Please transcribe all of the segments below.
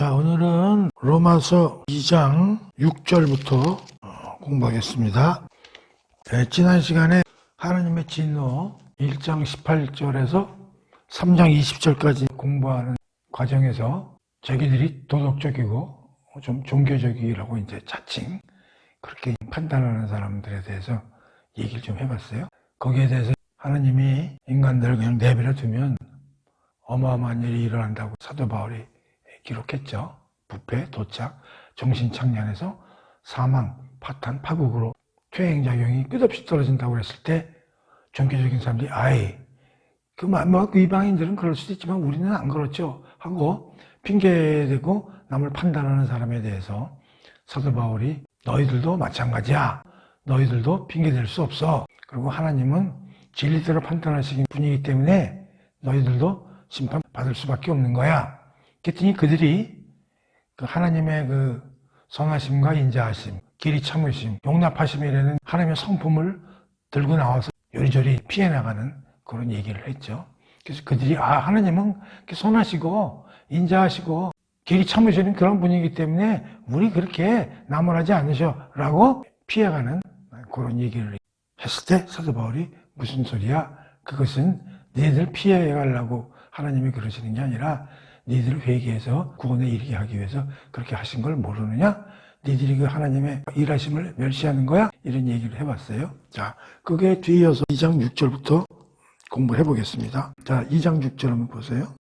자, 오늘은 로마서 2장 6절부터 공부하겠습니다. 지난 시간에 하나님의 진노 1장 18절에서 3장 20절까지 공부하는 과정에서 자기들이 도덕적이고 좀 종교적이라고 이제 자칭 그렇게 판단하는 사람들에 대해서 얘기를 좀 해봤어요. 거기에 대해서 하나님이 인간들을 그냥 내버려 두면 어마어마한 일이 일어난다고 사도 바울이 기록했죠. 부패, 도착, 정신착란에서 사망, 파탄, 파국으로 퇴행작용이 끝없이 떨어진다고 했을 때 종교적인 사람들이 그 이방인들은 그럴 수도 있지만 우리는 안 그렇죠 하고 핑계대고 남을 판단하는 사람에 대해서 사도 바울이 너희들도 마찬가지야. 너희들도 핑계댈 수 없어. 그리고 하나님은 진리대로 판단하시는 분이기 때문에 너희들도 심판받을 수밖에 없는 거야. 그랬더니 그들이 하나님의 선하심과 인자하심, 길이 참으심, 용납하심이라는 하나님의 성품을 들고 나와서 요리조리 피해 나가는 그런 얘기를 했죠. 그래서 그들이 하나님은 선하시고 인자하시고 길이 참으시는 그런 분이기 때문에 우리 그렇게 나무라지 않으셔라고 피해가는 그런 얘기를 했을 때 사도 바울이 무슨 소리야? 그것은 너희들 피해가려고 하나님이 그러시는 게 아니라 너희들을 회개해서 구원에 이르게 하기 위해서 그렇게 하신 걸 모르느냐? 너희들이 그 하나님의 일하심을 멸시하는 거야? 이런 얘기를 해봤어요. 자, 그게 뒤이어서 2장 6절부터 공부를 해보겠습니다. 자, 2장 6절 한번 보세요.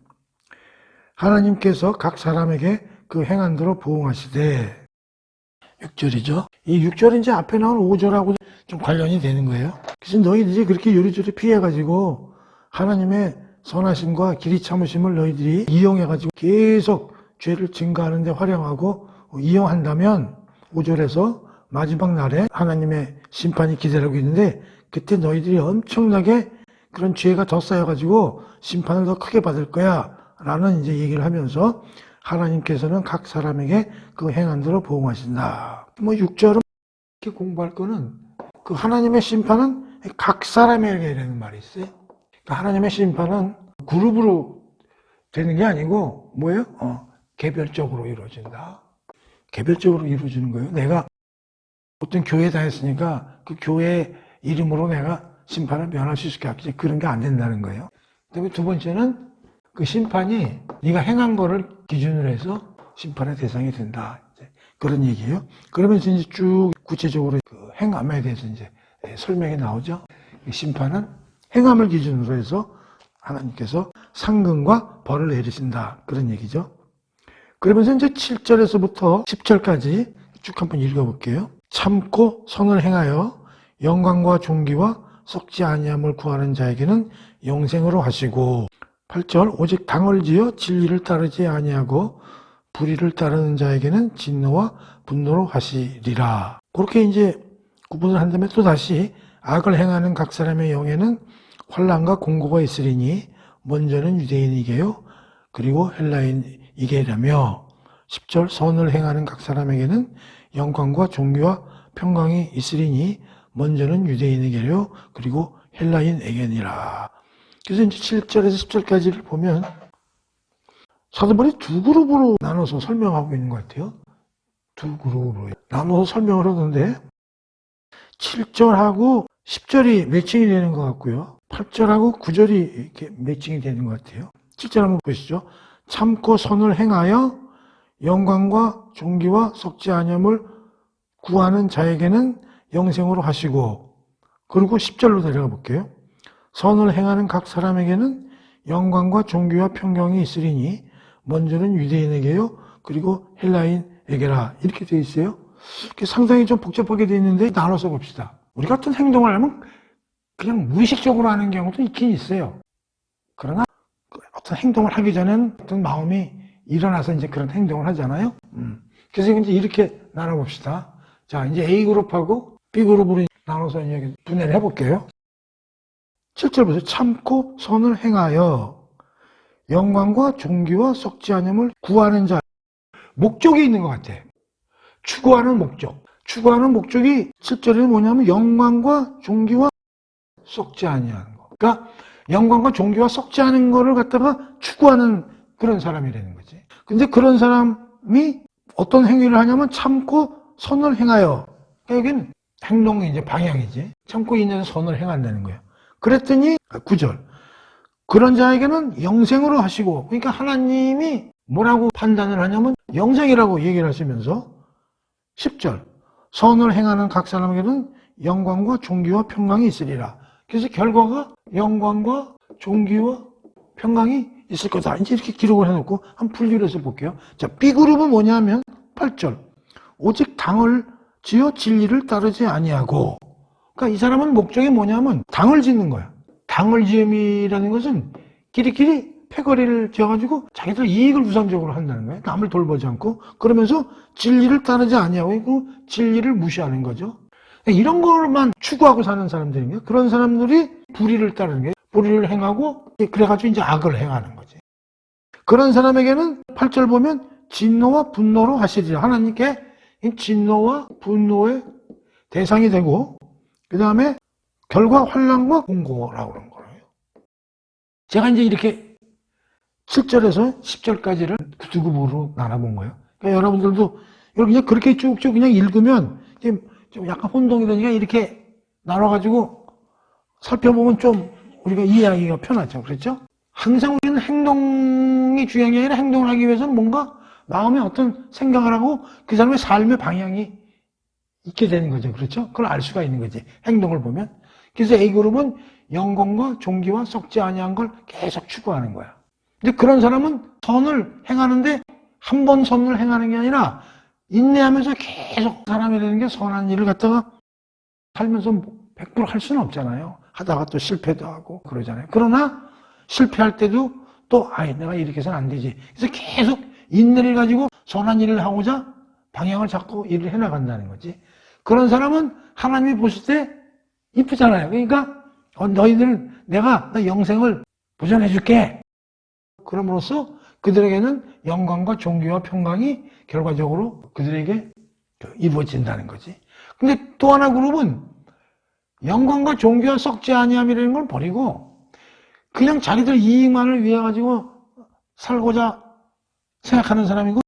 하나님께서 각 사람에게 그 행한 대로 보응하시되 6절이죠. 이 6절은 이제 앞에 나온 5절하고 좀 관련이 되는 거예요. 그래서 너희들이 그렇게 요리조리 피해가지고 하나님의 선하심과 길이 참으심을 너희들이 이용해가지고 계속 죄를 증가하는 데 활용하고 이용한다면 5절에서 마지막 날에 하나님의 심판이 기다리고 있는데 그때 너희들이 엄청나게 그런 죄가 더 쌓여가지고 심판을 더 크게 받을 거야 라는 이제 얘기를 하면서 하나님께서는 각 사람에게 그 행한 대로 보응하신다. 6절은 이렇게 공부할 거는 그 하나님의 심판은 각 사람에게라는 말이 있어요. 하나님의 심판은 그룹으로 되는 게 아니고 뭐예요? 개별적으로 이루어진다. 개별적으로 이루어지는 거예요. 내가 어떤 교회에 다녔으니까 그 교회 이름으로 내가 심판을 면할 수 있을 것 같지. 그런 게 안 된다는 거예요. 그다음에 두 번째는 그 심판이 네가 행한 거를 기준으로 해서 심판의 대상이 된다. 이제 그런 얘기예요. 그러면서 이제 쭉 구체적으로 그 행함에 대해서 이제 설명이 나오죠. 심판은 행함을 기준으로 해서 하나님께서 상근과 벌을 내리신다. 그런 얘기죠. 그러면서 이제 7절에서부터 10절까지 쭉 한번 읽어볼게요. 참고 선을 행하여 영광과 존귀와 썩지 아니함을 구하는 자에게는 영생으로 하시고 8절 오직 당을 지어 진리를 따르지 아니하고 불의를 따르는 자에게는 진노와 분노로 하시리라. 그렇게 이제 구분을 한 다음에 또 다시 악을 행하는 각 사람의 영에는 환난과 공고가 있으리니 먼저는 유대인이게요 그리고 헬라인이게라며 10절 선을 행하는 각 사람에게는 영광과 존귀와 평강이 있으리니 먼저는 유대인에게요 그리고 헬라인에게니라. 그래서 이제 7절에서 10절까지를 보면 사도 바울이 두 그룹으로 나눠서 설명하고 있는 것 같아요. 두 그룹으로 나눠서 설명을 하는데 7절하고 10절이 매칭이 되는 것 같고요. 8절하고 9절이 이렇게 매칭이 되는 것 같아요. 7절 한번 보시죠. 참고 선을 행하여 영광과 존귀와 썩지 아니함을 구하는 자에게는 영생으로 하시고 그리고 10절로 내려가 볼게요. 선을 행하는 각 사람에게는 영광과 존귀와 평강이 있으리니 먼저는 유대인에게요 그리고 헬라인에게라 이렇게 되어 있어요. 상당히 좀 복잡하게 되어 있는데 나눠서 봅시다. 우리 같은 행동을 하면 그냥 무의식적으로 하는 경우도 있긴 있어요. 그러나 어떤 행동을 하기 전에는 어떤 마음이 일어나서 이제 그런 행동을 하잖아요. 그래서 이제 이렇게 나눠봅시다. 자, 이제 A그룹하고 B그룹으로 나눠서 이제 분해를 해볼게요. 7절 보세요. 참고 선을 행하여 영광과 존귀와 썩지 아니함을 구하는 자. 목적이 있는 것 같아. 추구하는 목적. 추구하는 목적이 7절에는 뭐냐면 영광과 존귀와 썩지 아니하는 거. 그러니까 영광과 존귀와 썩지 않은 거를 갖다가 추구하는 그런 사람이라는 거지. 근데 그런 사람은 사람이 어떤 행위를 하냐면 참고 선을 행하여. 여기는 행동이 이제 방향이지. 참고 인내해서 선을 행한다는 거예요. 그랬더니 9절. 그런 자에게는 영생으로 하시고, 그러니까 하나님이 뭐라고 판단을 하냐면 영생이라고 얘기를 하시면서 10절. 선을 행하는 각 사람에게는 영광과 존귀와 평강이 있으리라. 그래서 결과가 영광과 존귀와 평강이 있을 거다. 이제 이렇게 기록을 해놓고 한번 분류를 해서 볼게요. 자, B그룹은 뭐냐면 8절. 오직 당을 지어 진리를 따르지 아니하고. 그러니까 이 사람은 목적이 뭐냐면 당을 짓는 거야. 당을 지음이라는 것은 끼리끼리 패거리를 지어가지고 자기들 이익을 우선적으로 한다는 거예요. 남을 돌보지 않고. 그러면서 진리를 따르지 아니하고 그 진리를 무시하는 거죠. 이런 것만 추구하고 사는 사람들인가요? 그런 사람들이 불의를 따르는 거예요. 불의를 행하고 그래가지고 이제 악을 행하는 거지. 그런 사람에게는 8절 보면 진노와 분노로 하시리라. 하나님께 진노와 분노의 대상이 되고 그 다음에 결과 환난과 공고라고 그런 거예요. 제가 이제 이렇게 7절에서 10절까지를 두 급으로 나눠본 거예요. 그러니까 여러분들도 그냥 그렇게 쭉쭉 그냥 읽으면 좀 약간 혼동이 되니까 이렇게 나눠가지고 살펴보면 좀 우리가 이해하기가 편하죠. 그렇죠? 항상 우리는 행동이 중요한 게 아니라 행동을 하기 위해서는 뭔가 마음에 어떤 생각을 하고 그 사람의 삶의 방향이 있게 되는 거죠. 그렇죠? 그걸 알 수가 있는 거지. 행동을 보면. 그래서 A그룹은 영광과 존귀와 썩지 아니한 걸 계속 추구하는 거야. 근데 그런 사람은 선을 행하는데 한 번 선을 행하는 게 아니라 인내하면서 계속 사람이 되는 게 선한 일을 갖다가 살면서 100% 할 수는 없잖아요. 하다가 또 실패도 하고 그러잖아요. 그러나 실패할 때도 또 내가 이렇게 해서는 안 되지. 그래서 계속 인내를 가지고 선한 일을 하고자 방향을 잡고 일을 해나간다는 거지. 그런 사람은 하나님이 보실 때 이쁘잖아요. 그러니까 너희들은 내가 너 영생을 보전해 줄게. 그럼으로써 그들에게는 영광과 존귀와 평강이 결과적으로 그들에게 이루어진다는 거지. 근데 또 하나 그룹은 영광과 존귀와 썩지 아니함이라는 걸 버리고 그냥 자기들 이익만을 위해 가지고 살고자 생각하는 사람이고,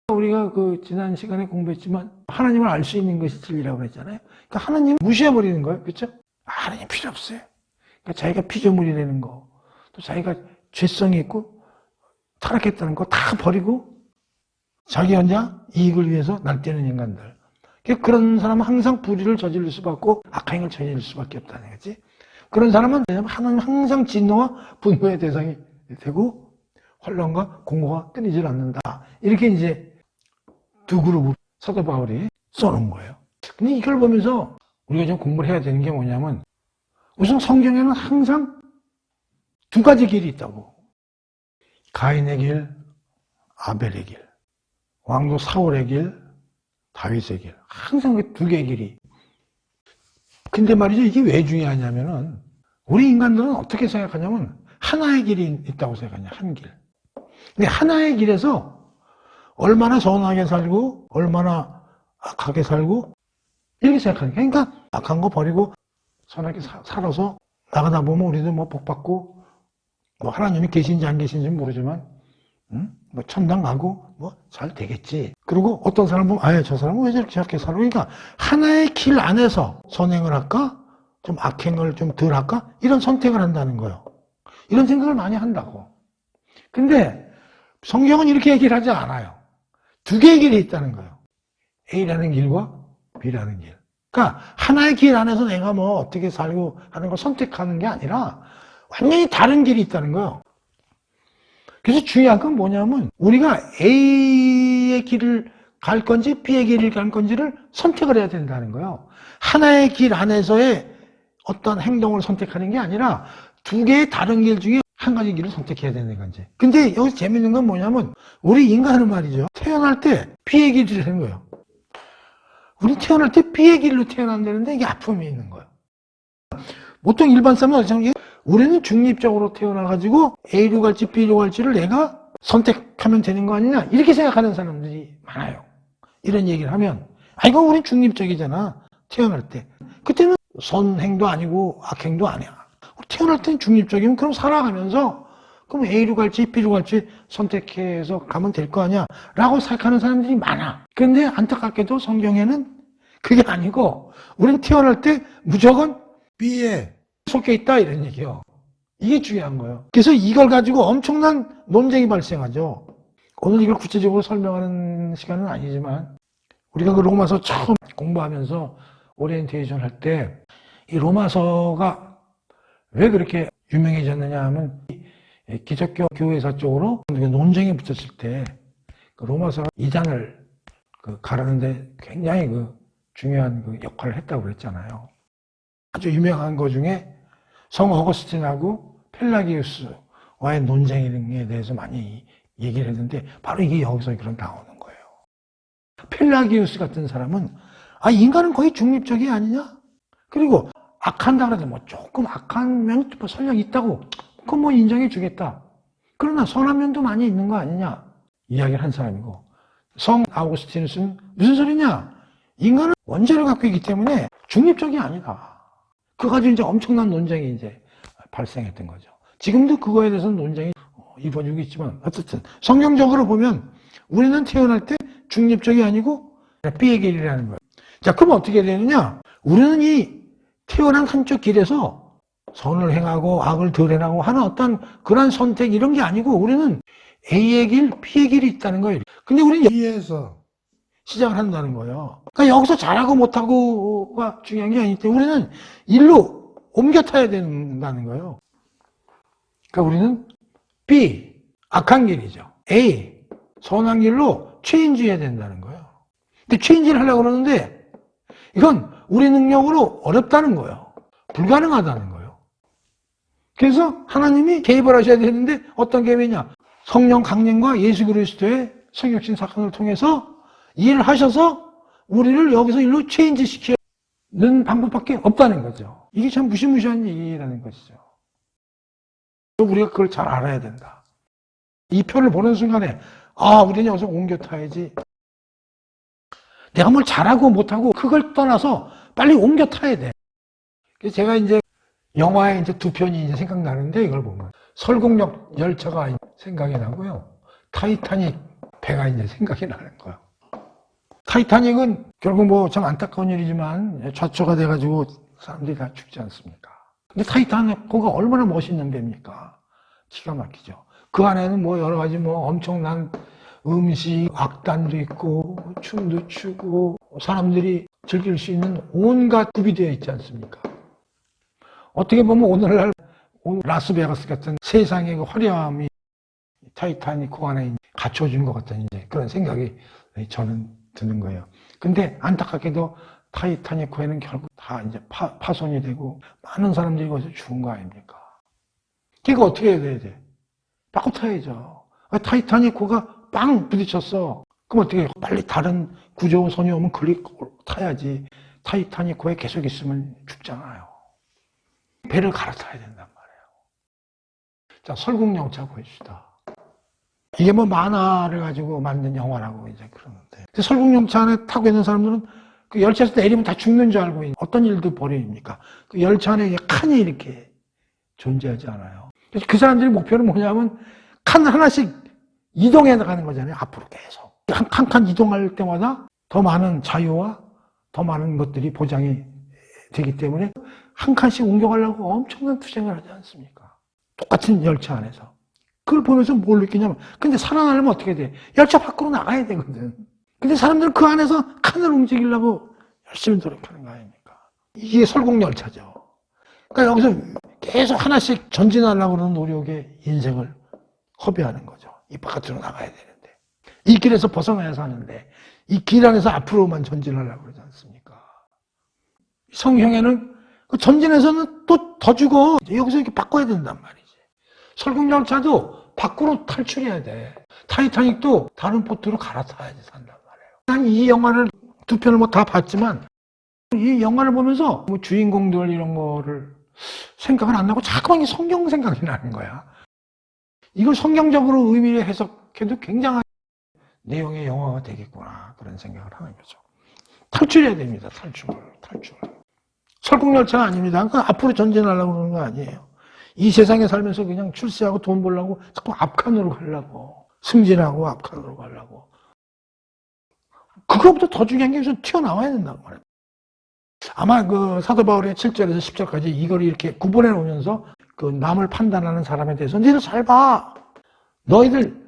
우리가 지난 시간에 공부했지만 하나님을 알 수 있는 것이 진리라고 그랬잖아요. 그러니까 하나님 무시해버리는 거예요. 그렇죠? 하나님 필요 없어요. 그러니까 자기가 피조물이라는 거, 또 자기가 죄성이 있고 타락했다는 거 다 버리고 자기 혼자 이익을 위해서 날뛰는 인간들. 그런 사람은 항상 불의를 저지를 수밖에 없고 악행을 저지를 수밖에 없다는 거지. 그런 사람은 하나님 항상 진노와 분노의 대상이 되고 환난과 공고가 끊이질 않는다. 이렇게 이제 두 그룹을 사도 바울이 써놓은 거예요. 근데 이걸 보면서 우리가 좀 공부를 해야 되는 게 뭐냐면 우선 성경에는 항상 두 가지 길이 있다고. 가인의 길, 아벨의 길, 왕도 사울의 길, 다윗의 길. 항상 그 두 개의 길이. 근데 말이죠, 이게 왜 중요하냐면은 우리 인간들은 어떻게 생각하냐면 하나의 길이 있다고 생각하냐, 한 길. 근데 하나의 길에서 얼마나 선하게 살고 얼마나 악하게 살고 이렇게 생각하는 거예요. 그러니까 악한 거 버리고 선하게 살아서 나가다 보면 우리도 뭐 복받고 뭐 하나님이 계신지 안 계신지 모르지만 뭐 천당 가고 뭐 잘 되겠지. 그리고 어떤 사람 보면 저 사람은 왜 저렇게 살고. 그러니까 하나의 길 안에서 선행을 할까? 좀 악행을 좀 덜 할까? 이런 선택을 한다는 거예요. 이런 생각을 많이 한다고. 근데 성경은 이렇게 얘기를 하지 않아요. 두 개의 길이 있다는 거예요. A라는 길과 B라는 길. 그러니까 하나의 길 안에서 내가 뭐 어떻게 살고 하는 걸 선택하는 게 아니라 완전히 다른 길이 있다는 거예요. 그래서 중요한 건 뭐냐면 우리가 A의 길을 갈 건지 B의 길을 갈 건지를 선택을 해야 된다는 거예요. 하나의 길 안에서의 어떤 행동을 선택하는 게 아니라 두 개의 다른 길 중에 한 가지 길을 선택해야 되는 건지. 근데 여기서 재밌는 건 뭐냐면 우리 인간은 말이죠. 태어날 때 B의 길이 되는 거예요. 우리 태어날 때 B의 길로 태어난다는데 이게 아픔이 있는 거예요. 보통 일반 사람은 어쩌면 우리는 중립적으로 태어나가지고 A로 갈지 B로 갈지를 내가 선택하면 되는 거 아니냐 이렇게 생각하는 사람들이 많아요. 이런 얘기를 하면 이거 우린 중립적이잖아. 태어날 때. 그때는 선행도 아니고 악행도 아니야. 태어날 때는 중립적이면 그럼 살아가면서 그럼 A로 갈지 B로 갈지 선택해서 가면 될 거 아니야 라고 생각하는 사람들이 많아. 그런데 안타깝게도 성경에는 그게 아니고 우리는 태어날 때 무조건 B에 속해 있다 이런 얘기요. 이게 중요한 거예요. 그래서 이걸 가지고 엄청난 논쟁이 발생하죠. 오늘 이걸 구체적으로 설명하는 시간은 아니지만 우리가 그 로마서 처음 공부하면서 오리엔테이션 할 때 이 로마서가 왜 그렇게 유명해졌느냐 하면 기독교 교회사 쪽으로 논쟁이 붙었을 때 그 로마서가 이단을 가르는데 굉장히 중요한 역할을 했다고 그랬잖아요. 아주 유명한 것 중에 성 어거스틴하고 펠라기우스와의 논쟁에 대해서 많이 얘기를 했는데 바로 이게 여기서 그런 나오는 거예요. 펠라기우스 같은 사람은 인간은 거의 중립적이 아니냐? 그리고 악한다 그래도 조금 악한 면이 설령 있다고 그건 인정해 주겠다. 그러나 선한 면도 많이 있는 거 아니냐? 이야기를 한 사람이고 성 아우구스티누스는 무슨 소리냐? 인간은 원죄를 갖고 있기 때문에 중립적이 아니다. 그거 가지고 이제 엄청난 논쟁이 이제 발생했던 거죠. 지금도 그거에 대해서는 논쟁이 이루어지고 있지만 어쨌든 성경적으로 보면 우리는 태어날 때 중립적이 아니고 B의 길이라는 거예요. 자, 그럼 어떻게 되느냐? 우리는 이 태어난 한쪽 길에서 선을 행하고 악을 덜 행하고 하는 어떤 그런 선택 이런 게 아니고 우리는 A의 길, B의 길이 있다는 거예요. 근데 우리는 여기에서 시작을 한다는 거예요. 그러니까 여기서 잘하고 못하고가 중요한 게 아니기 때문에 우리는 일로 옮겨 타야 된다는 거예요. 그러니까 우리는 B, 악한 길이죠. A, 선한 길로 체인지해야 된다는 거예요. 근데 체인지를 하려고 그러는데 이건 우리 능력으로 어렵다는 거예요. 불가능하다는 거예요. 그래서 하나님이 개입을 하셔야 되는데 어떤 개입이냐? 성령 강림과 예수 그리스도의 성육신 사건을 통해서 일을 하셔서 우리를 여기서 일로 체인지 시키는 방법밖에 없다는 거죠. 이게 참 무시무시한 얘기라는 것이죠. 우리가 그걸 잘 알아야 된다. 이 표를 보는 순간에 우리는 여기서 옮겨 타야지. 내가 뭘 잘하고 못하고 그걸 떠나서 빨리 옮겨 타야 돼. 그래서 제가 이제 영화에 이제 두 편이 이제 생각나는데 이걸 보면 설국역 열차가 생각이 나고요. 타이타닉 배가 이제 생각이 나는 거예요. 타이타닉은 결국 참 안타까운 일이지만 좌초가 돼가지고 사람들이 다 죽지 않습니까? 근데 타이타닉호가 얼마나 멋있는 배입니까? 기가 막히죠. 그 안에는 여러 가지 엄청난 음식, 악단도 있고, 춤도 추고, 사람들이 즐길 수 있는 온갖 구비되어 있지 않습니까? 어떻게 보면 오늘날 라스베가스 같은 세상의 화려함이 타이타닉호 안에 갖춰진 것 같은 이제 그런 생각이 저는 드는 거예요. 근데 안타깝게도 타이타닉호에는 결국 다 이제 파손이 되고 많은 사람들이 거기서 죽은 거 아닙니까? 그러니까 어떻게 해야 돼? 바꿔 타야죠. 타이타닉호가 빵 부딪혔어. 그럼 어떻게 해? 빨리 다른 구조선이 오면 타야지. 타이타닉호에 계속 있으면 죽잖아요. 배를 갈아타야 된단 말이에요. 자, 설국열차 보여주시다. 이게 만화를 가지고 만든 영화라고 이제 그러는데. 설국열차 안에 타고 있는 사람들은 그 열차에서 내리면 다 죽는 줄 알고 어떤 일도 벌입니까? 그 열차 안에 칸이 이렇게 존재하지 않아요. 그래서 그 사람들의 목표는 뭐냐면 칸 하나씩 이동해 나가는 거잖아요. 앞으로 계속. 한 칸 이동할 때마다 더 많은 자유와 더 많은 것들이 보장이 되기 때문에 한 칸씩 옮겨가려고 엄청난 투쟁을 하지 않습니까? 똑같은 열차 안에서. 그걸 보면서 뭘 느끼냐면, 근데 살아나려면 어떻게 돼? 열차 밖으로 나가야 되거든. 근데 사람들은 그 안에서 칸을 움직이려고 열심히 노력하는 거 아닙니까? 이게 설국열차죠. 그러니까 여기서 계속 하나씩 전진하려고 그러는 노력에 인생을 허비하는 거죠. 이 바깥으로 나가야 되는데. 이 길에서 벗어나야 사는데, 이 길 안에서 앞으로만 전진하려고 그러지 않습니까? 성경에는 그 전진해서는 또 더 죽어. 여기서 이렇게 바꿔야 된단 말이지. 설국열차도 밖으로 탈출해야 돼. 타이타닉도 다른 보트로 갈아타야지 산단 말이에요. 난 이 영화를 두 편을 다 봤지만 이 영화를 보면서 주인공들 이런 거를 생각은 안 나고 자꾸만 성경 생각이 나는 거야. 이걸 성경적으로 의미를 해석해도 굉장한 내용의 영화가 되겠구나 그런 생각을 하는 거죠. 탈출해야 됩니다. 탈출. 설국열차가 아닙니다. 그러니까 앞으로 전진하려고 그러는 거 아니에요. 이 세상에 살면서 그냥 출세하고 돈 벌려고 자꾸 앞칸으로 가려고. 승진하고 앞칸으로 가려고. 그거보다 더 중요한 게 우선 튀어나와야 된다고 말해요. 아마 그 사도 바울의 7절에서 10절까지 이걸 이렇게 구분해 놓으면서 그 남을 판단하는 사람에 대해서 너희들 잘 봐. 너희들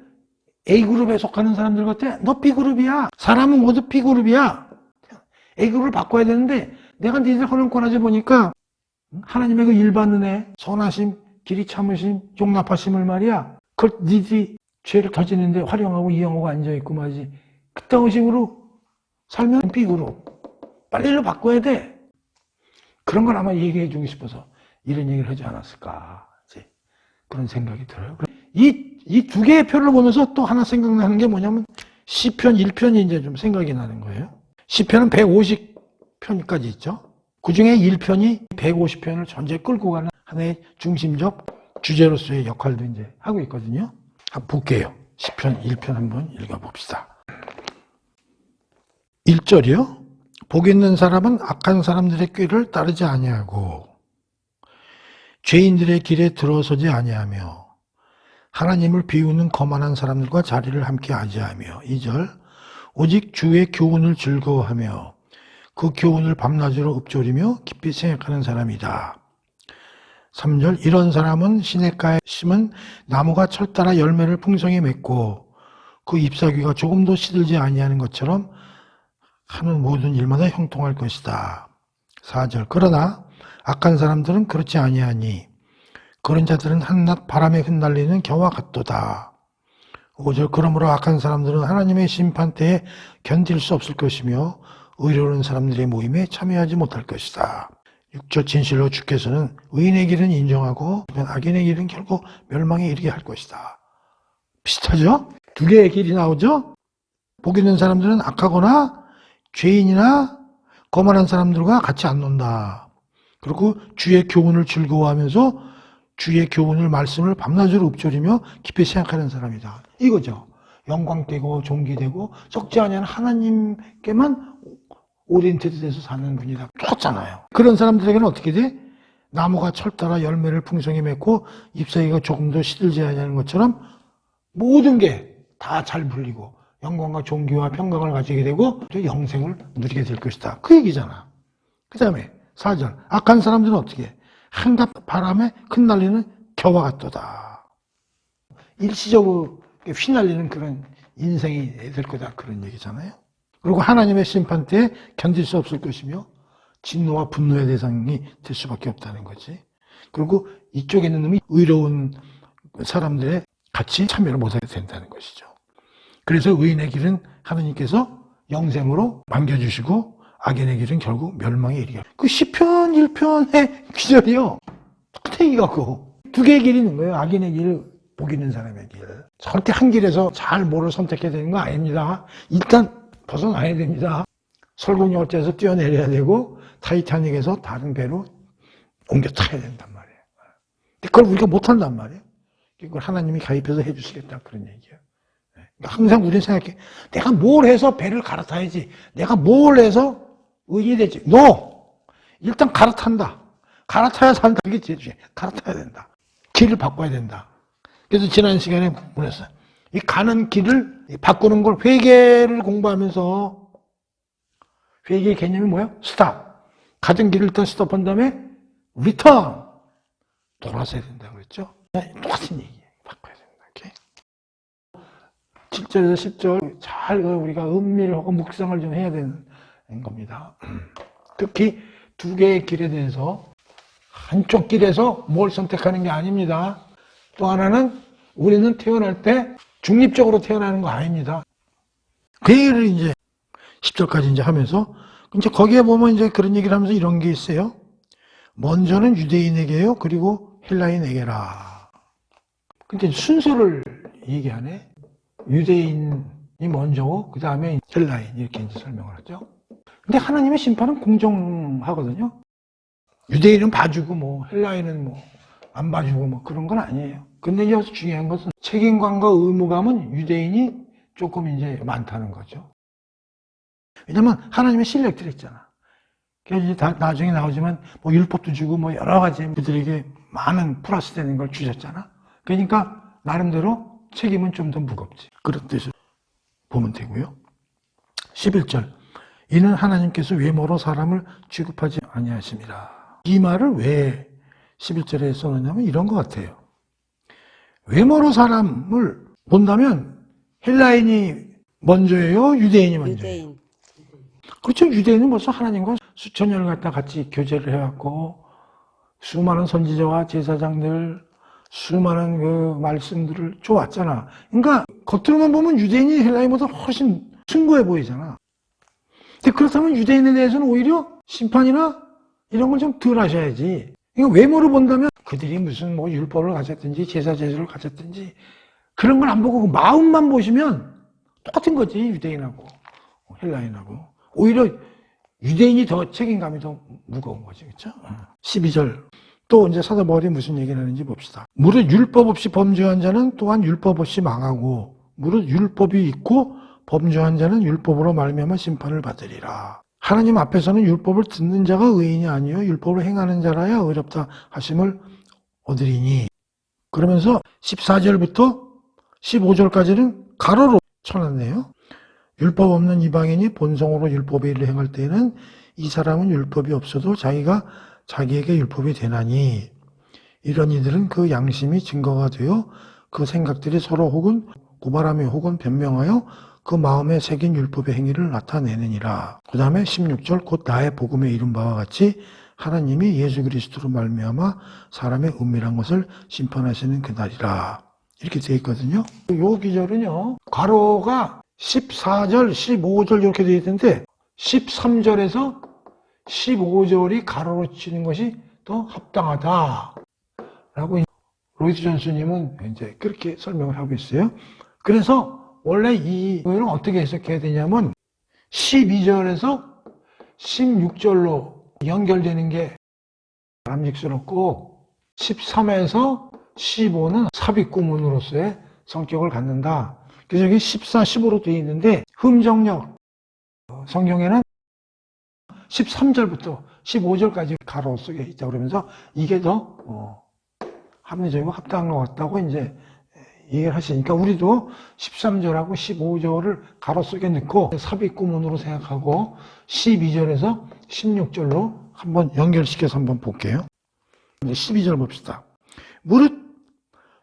A그룹에 속하는 사람들 같아? 너 B그룹이야. 사람은 모두 B그룹이야. A그룹을 바꿔야 되는데 내가 니들 허름권하지 보니까 하나님의 그 일반 은혜, 선하심, 길이 참으심, 용납하심을 말이야. 그걸 니들이 죄를 터지는데 활용하고 이용하고 앉아있고 말이지. 그딴 식으로 살면 B그룹. 빨리 일로 바꿔야 돼. 그런 걸 아마 얘기해 주고 싶어서 이런 얘기를 하지 않았을까. 이제 그런 생각이 들어요. 이 두 개의 표를 보면서 또 하나 생각나는 게 뭐냐면 시편 1편이 이제 좀 생각이 나는 거예요. 시편은 150편까지 있죠. 그 중에 1편이 150편을 전체 끌고 가는 하나의 중심적 주제로서의 역할도 이제 하고 있거든요. 한번 볼게요. 시편 1편 한번 읽어봅시다. 1절이요. 복 있는 사람은 악한 사람들의 꾀를 따르지 아니하고 죄인들의 길에 들어서지 아니하며 하나님을 비우는 거만한 사람들과 자리를 함께 하지하며 2절 오직 주의 교훈을 즐거워하며 그 교훈을 밤낮으로 읊조리며 깊이 생각하는 사람이다. 3절 이런 사람은 시냇가에 심은 나무가 철 따라 열매를 풍성히 맺고 그 잎사귀가 조금도 시들지 아니하는 것처럼 하는 모든 일마다 형통할 것이다. 4절 그러나 악한 사람들은 그렇지 아니하니 그런 자들은 한낱 바람에 흩날리는 겨와 같도다. 5절 그러므로 악한 사람들은 하나님의 심판때에 견딜 수 없을 것이며 의로운 사람들의 모임에 참여하지 못할 것이다. 6절 진실로 주께서는 의인의 길은 인정하고 악인의 길은 결국 멸망에 이르게 할 것이다. 비슷하죠? 두 개의 길이 나오죠? 복 있는 사람들은 악하거나 죄인이나 거만한 사람들과 같이 안 논다. 그리고 주의 교훈을 즐거워하면서 주의 교훈을 말씀을 밤낮으로 읊조리며 깊이 생각하는 사람이다. 이거죠. 영광되고 존귀되고 썩지 아니한 하나님께만 오리엔테드 돼서 사는 분이다. 똑같잖아요. 그런 사람들에게는 어떻게 돼? 나무가 철 따라 열매를 풍성히 맺고 잎사귀가 조금도 시들지 않는 것처럼 모든 게 다 잘 불리고 영광과 존귀와 평강을 가지게 되고 또 영생을 누리게 될 것이다. 그 얘기잖아. 그 다음에 4절 악한 사람들은 어떻게 해? 한갖 바람에 흩날리는 겨와 같도다. 일시적으로 휘날리는 그런 인생이 될 거다. 그런 얘기잖아요. 그리고 하나님의 심판 때 견딜 수 없을 것이며 진노와 분노의 대상이 될 수밖에 없다는 거지. 그리고 이쪽에 있는 놈이 의로운 사람들의 같이 참여를 못하게 된다는 것이죠. 그래서 의인의 길은 하나님께서 영생으로 남겨주시고 악인의 길은 결국 멸망에 이르게. 그 시편 1편의 기절이요. 똑같은 얘기가고 두 개의 길이 있는 거예요. 악인의 길, 복 있는 사람의 길. 절대 한 길에서 잘 뭐를 선택해야 되는 거 아닙니다. 일단 벗어나야 됩니다. 설국열 열차에서 뛰어내려야 되고 타이타닉에서 다른 배로 옮겨 타야 된단 말이에요. 그걸 우리가 못한단 말이에요. 그걸 하나님이 가입해서 해주시겠다 그런 얘기예요. 항상 우리는 생각해. 내가 뭘 해서 배를 갈아타야지. 내가 뭘 해서 의인이 되지. 일단 갈아탄다. 갈아타야 산다. 그게 제주에 갈아타야 된다. 길을 바꿔야 된다. 그래서 지난 시간에 보냈어요. 이 가는 길을 바꾸는 걸 회개를 공부하면서 회개의 개념이 뭐야? 스탑. 가던 길을 일단 스톱한 다음에 리턴. 돌아서야 된다고 그랬죠? 똑같은 얘기예요. 바꿔야 된다. 이렇게. 7절에서 10절 잘 우리가 음미하고 묵상을 좀 해야 되는 겁니다. 특히 두 개의 길에 대해서 한쪽 길에서 뭘 선택하는 게 아닙니다. 또 하나는 우리는 태어날 때 중립적으로 태어나는 거 아닙니다. 그 얘기를 이제 10절까지 이제 하면서 이제 거기에 보면 이제 그런 얘기를 하면서 이런 게 있어요. 먼저는 유대인에게요. 그리고 헬라인에게라. 근데 순서를 얘기하네. 유대인이 먼저고 그 다음에 헬라인 이렇게 이제 설명을 하죠. 근데 하나님의 심판은 공정하거든요. 유대인은 봐주고 뭐 헬라인은 뭐 안 봐주고 뭐 그런 건 아니에요. 근데 여기서 중요한 것은 책임감과 의무감은 유대인이 조금 이제 많다는 거죠. 왜냐면 하나님의 실력들이 있잖아. 그래서 이제 나중에 나오지만 뭐 율법도 주고 뭐 여러 가지 그들에게 많은 플러스 되는 걸 주셨잖아. 그러니까 나름대로 책임은 좀 더 무겁지. 그런 뜻을 보면 되고요. 11절. 이는 하나님께서 외모로 사람을 취급하지 아니하심이라. 이 말을 왜 11절에 써놓냐면 이런 것 같아요. 외모로 사람을 본다면 헬라인이 먼저예요? 유대인이 먼저예요? 유대인. 그렇죠. 유대인은 벌써 하나님과 수천 년을 갖다 같이 교제를 해왔고 수많은 선지자와 제사장들 수많은 그 말씀들을 줘왔잖아. 그러니까 겉으로만 보면 유대인이 헬라인보다 훨씬 숭고해 보이잖아. 근데 그렇다면 유대인에 대해서는 오히려 심판이나 이런 걸 좀 덜 하셔야지. 그러니까 외모로 본다면 그들이 무슨 뭐 율법을 가졌든지 제사 제도를 가졌든지 그런 걸 안 보고 그 마음만 보시면 똑같은 거지. 유대인하고 헬라인하고. 오히려 유대인이 더 책임감이 더 무거운 거지. 그렇죠? 12절. 또 이제 사도 바울이 무슨 얘기를 하는지 봅시다. 무릇 율법 없이 범죄한 자는 또한 율법 없이 망하고 무릇 율법이 있고 범죄한 자는 율법으로 말미암아 심판을 받으리라. 하나님 앞에서는 율법을 듣는 자가 의인이 아니요 율법을 행하는 자라야 의롭다 하심을 얻으리니. 그러면서 14절부터 15절까지는 가로로 쳐놨네요. 율법 없는 이방인이 본성으로 율법의 일을 행할 때에는 이 사람은 율법이 없어도 자기가 자기에게 율법이 되나니 이런 이들은 그 양심이 증거가 되어 그 생각들이 서로 혹은 고발하며 혹은 변명하여 그 마음에 새긴 율법의 행위를 나타내느니라. 그 다음에 16절 곧 나의 복음에 이른 바와 같이 하나님이 예수 그리스도로 말미암아 사람의 은밀한 것을 심판하시는 그날이라. 이렇게 되어 있거든요. 요 기절은요. 괄호가 14절, 15절 이렇게 되어 있는데 13절에서 15절이 가로로 치는 것이 더 합당하다라고 로이드 존스님은 이제 그렇게 설명을 하고 있어요. 그래서 원래 이거는 어떻게 해석해야 되냐면 12절에서 16절로 연결되는 게 바람직스럽고 13에서 15는 삽입구문으로서의 성격을 갖는다. 그래서 여기 14, 15로 되어 있는데 흠정력 성경에는 13절부터 15절까지 가로 속에 있다 그러면서 이게 더 합리적이고 합당한 것 같다고 이제 얘기를 하시니까 우리도 13절하고 15절을 가로 속에 넣고 삽입구문으로 생각하고 12절에서 16절로 한번 연결시켜서 한번 볼게요. 12절 봅시다. 무릇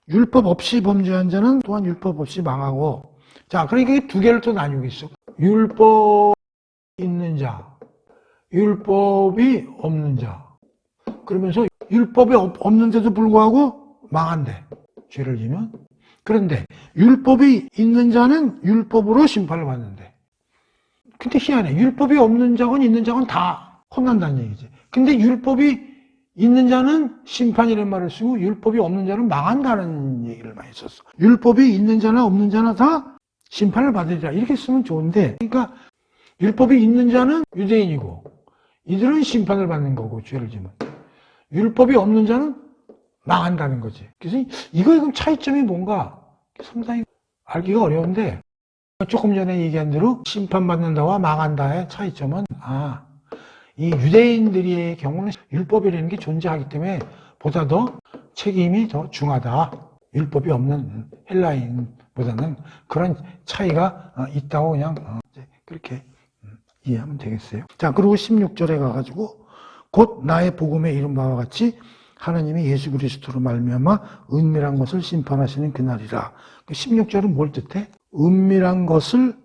율법 없이 범죄한 자는 또한 율법 없이 망하고. 자, 그러니까 두 개를 또 나뉘고 있어. 율법 있는 자, 율법이 없는 자. 그러면서 율법이 없는데도 불구하고 망한대. 죄를 지면. 그런데 율법이 있는 자는 율법으로 심판을 받는데. 근데 희한해. 율법이 없는 자건 있는 자건 다 혼난다는 얘기지. 근데 율법이 있는 자는 심판이라는 말을 쓰고 율법이 없는 자는 망한다는 얘기를 많이 썼어. 율법이 있는 자나 없는 자나 다 심판을 받으리라. 이렇게 쓰면 좋은데, 그러니까 율법이 있는 자는 유대인이고 이들은 심판을 받는 거고 죄를 지면 율법이 없는 자는 망한다는 거지. 그래서 이거의 그럼 차이점이 뭔가 상당히 알기가 어려운데 조금 전에 얘기한 대로 심판받는다와 망한다의 차이점은 이 유대인들의 경우는 율법이라는 게 존재하기 때문에 보다 더 책임이 더 중하다. 율법이 없는 헬라인보다는 그런 차이가 있다고 그냥 그렇게 이해하면 되겠어요. 자, 그리고 16절에 가가지고 곧 나의 복음에 이른 바와 같이 하나님이 예수 그리스도로 말미암아 은밀한 것을 심판하시는 그날이라. 16절은 뭘 뜻해? 은밀한 것을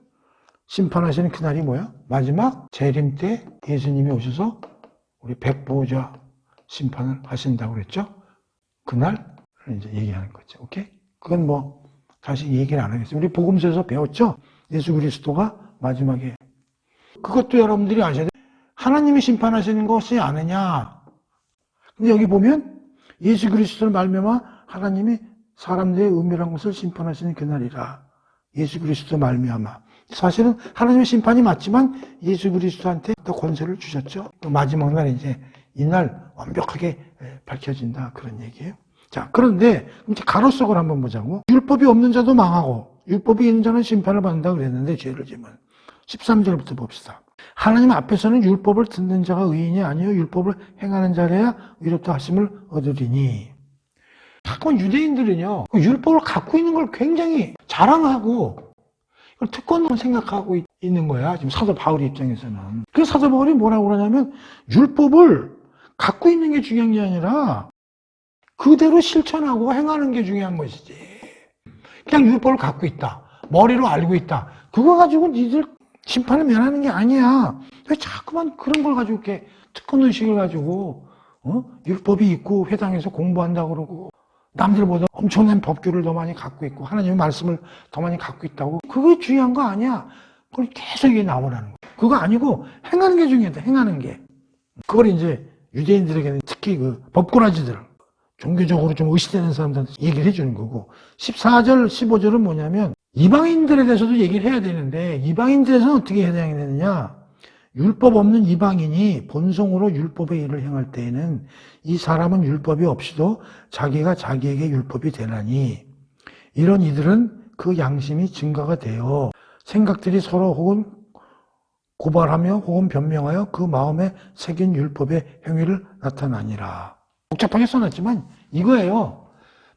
심판하시는 그날이 뭐야? 마지막 재림 때 예수님이 오셔서 우리 백보자 심판을 하신다고 그랬죠? 그날 이제 얘기하는 거죠. 오케이? 그건 뭐 다시 얘기를 안 하겠어요. 우리 복음서에서 배웠죠? 예수 그리스도가 마지막에. 그것도 여러분들이 아셔야 돼요. 하나님이 심판하시는 것이 아니냐. 근데 여기 보면 예수 그리스도를 말미암아 하나님이 사람들의 은밀한 것을 심판하시는 그날이라. 예수 그리스도 말미암아. 사실은 하나님의 심판이 맞지만 예수 그리스도한테 더 권세를 주셨죠. 마지막 날 이제 이날 완벽하게 밝혀진다 그런 얘기예요. 자, 그런데 이제 가로속을 한번 보자고. 율법이 없는 자도 망하고 율법이 있는 자는 심판을 받는다 그랬는데 죄를 지면 13절부터 봅시다. 하나님 앞에서는 율법을 듣는 자가 의인이 아니요 율법을 행하는 자라야 의롭다 하심을 얻으리니. 자꾸만 유대인들은요, 율법을 갖고 있는 걸 굉장히 자랑하고 이걸 특권으로 생각하고 있는 거야. 지금 사도 바울의 입장에서는. 그래서 사도 바울이 뭐라고 그러냐면 율법을 갖고 있는 게 중요한 게 아니라 그대로 실천하고 행하는 게 중요한 것이지. 그냥 율법을 갖고 있다. 머리로 알고 있다. 그거 가지고 니들 심판을 면하는 게 아니야. 왜 자꾸만 그런 걸 가지고 이렇게 특권의식을 가지고 율법이 있고 회당에서 공부한다고 그러고 남들보다 엄청난 법규를 더 많이 갖고 있고 하나님의 말씀을 더 많이 갖고 있다고. 그게 중요한 거 아니야. 그걸 계속 이게 나오라는 거야. 그거 아니고 행하는 게 중요하다. 행하는 게. 그걸 이제 유대인들에게는 특히 그 법꾸라지들, 종교적으로 좀 의심되는 사람들한테 얘기를 해주는 거고, 14절, 15절은 뭐냐면 이방인들에 대해서도 얘기를 해야 되는데 이방인들에서는 어떻게 해당이 되느냐. 율법 없는 이방인이 본성으로 율법의 일을 행할 때에는 이 사람은 율법이 없이도 자기가 자기에게 율법이 되나니 이런 이들은 그 양심이 증거가 되어 생각들이 서로 혹은 고발하며 혹은 변명하여 그 마음에 새긴 율법의 행위를 나타나니라. 복잡하게 써놨지만 이거예요.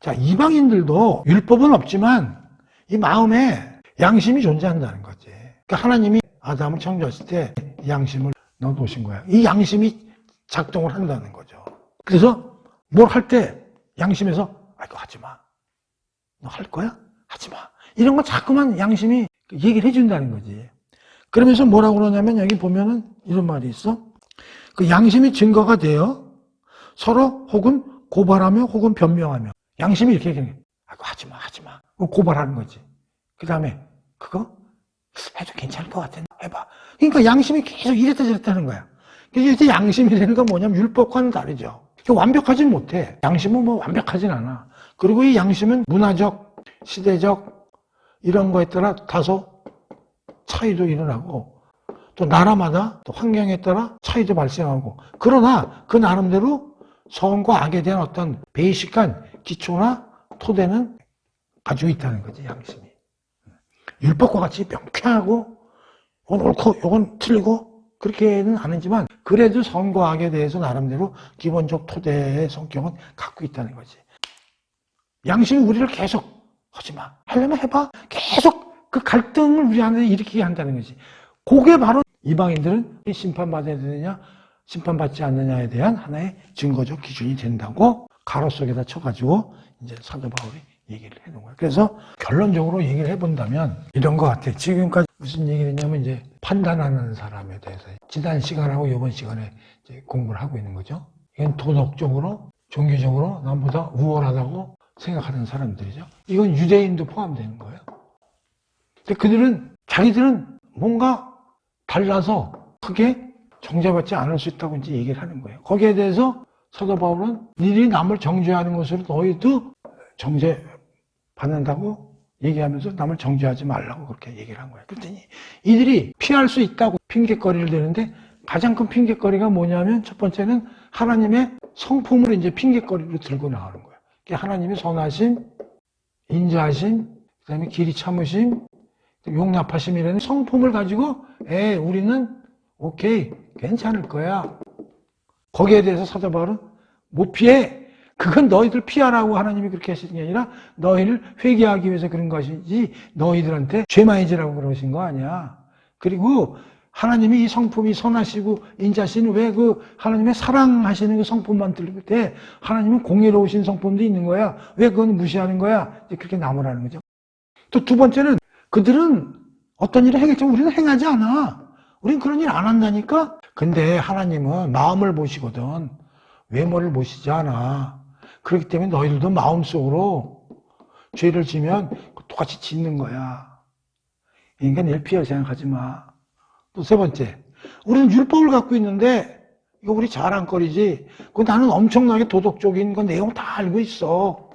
자, 이방인들도 율법은 없지만 이 마음에 양심이 존재한다는 거지. 그러니까 하나님이 아담을 창조했을 때 양심을 넣어놓으신 거야. 이 양심이 작동을 한다는 거죠. 그래서 뭘 할 때 양심에서 이거 하지 마. 너 할 거야? 하지 마. 이런 거 자꾸만 양심이 얘기를 해준다는 거지. 그러면서 뭐라고 그러냐면 여기 보면은 이런 말이 있어. 그 양심이 증거가 되어 서로 혹은 고발하며 혹은 변명하며. 양심이 이렇게 얘기해. 이거 하지 마, 하지 마. 고발하는 거지. 그 다음에 그거 해도 괜찮을 것 같아. 해봐. 그러니까 양심이 계속 이랬다 저랬다 하는 거야. 그래서 양심이라는 건 뭐냐면 율법과는 다르죠. 완벽하진 못해. 양심은 뭐 완벽하진 않아. 그리고 이 양심은 문화적, 시대적 이런 거에 따라 다소 차이도 일어나고 또 나라마다 또 환경에 따라 차이도 발생하고 그러나 그 나름대로 선과 악에 대한 어떤 베이식한 기초나 토대는 가지고 있다는 거지, 양심이. 율법과 같이 명쾌하고 이건 옳고 이건 틀리고 그렇게는 아니지만 그래도 선과 악에 대해서 나름대로 기본적 토대의 성격은 갖고 있다는 거지. 양심이 우리를 계속 하지 마. 하려면 해봐. 계속 그 갈등을 우리 안에 일으키게 한다는 거지. 그게 바로 이방인들은 심판받아야 되느냐 심판받지 않느냐에 대한 하나의 증거적 기준이 된다고 가로 속에다 쳐가지고 이제 사도 바울이 얘기를 해놓은 거예요. 그래서 결론적으로 얘기를 해본다면 이런 것 같아요. 지금까지 무슨 얘기를 했냐면 이제 판단하는 사람에 대해서 지난 시간하고 이번 시간에 이제 공부를 하고 있는 거죠. 이건 도덕적으로, 종교적으로 남보다 우월하다고 생각하는 사람들이죠. 이건 유대인도 포함되는 거예요. 근데 그들은 자기들은 뭔가 달라서 크게 정죄받지 않을 수 있다고 이제 얘기를 하는 거예요. 거기에 대해서 사도 바울은 니들이 남을 정죄하는 것으로 너희도 정죄받는다고 얘기하면서 남을 정죄하지 말라고 그렇게 얘기를 한 거예요. 그랬더니 이들이 피할 수 있다고 핑계거리를 대는데 가장 큰 핑계거리가 뭐냐면 첫 번째는 하나님의 성품을 이제 핑계거리로 들고 나오는 거예요. 하나님의 선하심, 인자하심, 그 다음에 길이 참으심, 용납하심이라는 성품을 가지고 우리는 오케이, 괜찮을 거야. 거기에 대해서 사도 바울은 못 피해. 그건 너희들 피하라고 하나님이 그렇게 하시는 게 아니라 너희를 회개하기 위해서 그런 것이지 너희들한테 죄 많이 지라고 그러신 거 아니야. 그리고 하나님이 이 성품이 선하시고 인자하시는 왜 그 하나님의 사랑하시는 그 성품만 들릴 때 하나님은 공의로우신 성품도 있는 거야. 왜 그건 무시하는 거야? 이제 그렇게 나무라는 거죠. 또 두 번째는 그들은 어떤 일을 하겠지만 우리는 행하지 않아. 우린 그런 일 안 한다니까? 근데 하나님은 마음을 보시거든. 외모를 보시지 않아. 그렇기 때문에 너희들도 마음속으로 죄를 지면 똑같이 짓는 거야. 그러니까 일 피할 생각하지 마. 또 세 번째, 우리는 율법을 갖고 있는데 이거 우리 자랑거리지. 나는 엄청나게 도덕적인 건 내용 다 알고 있어.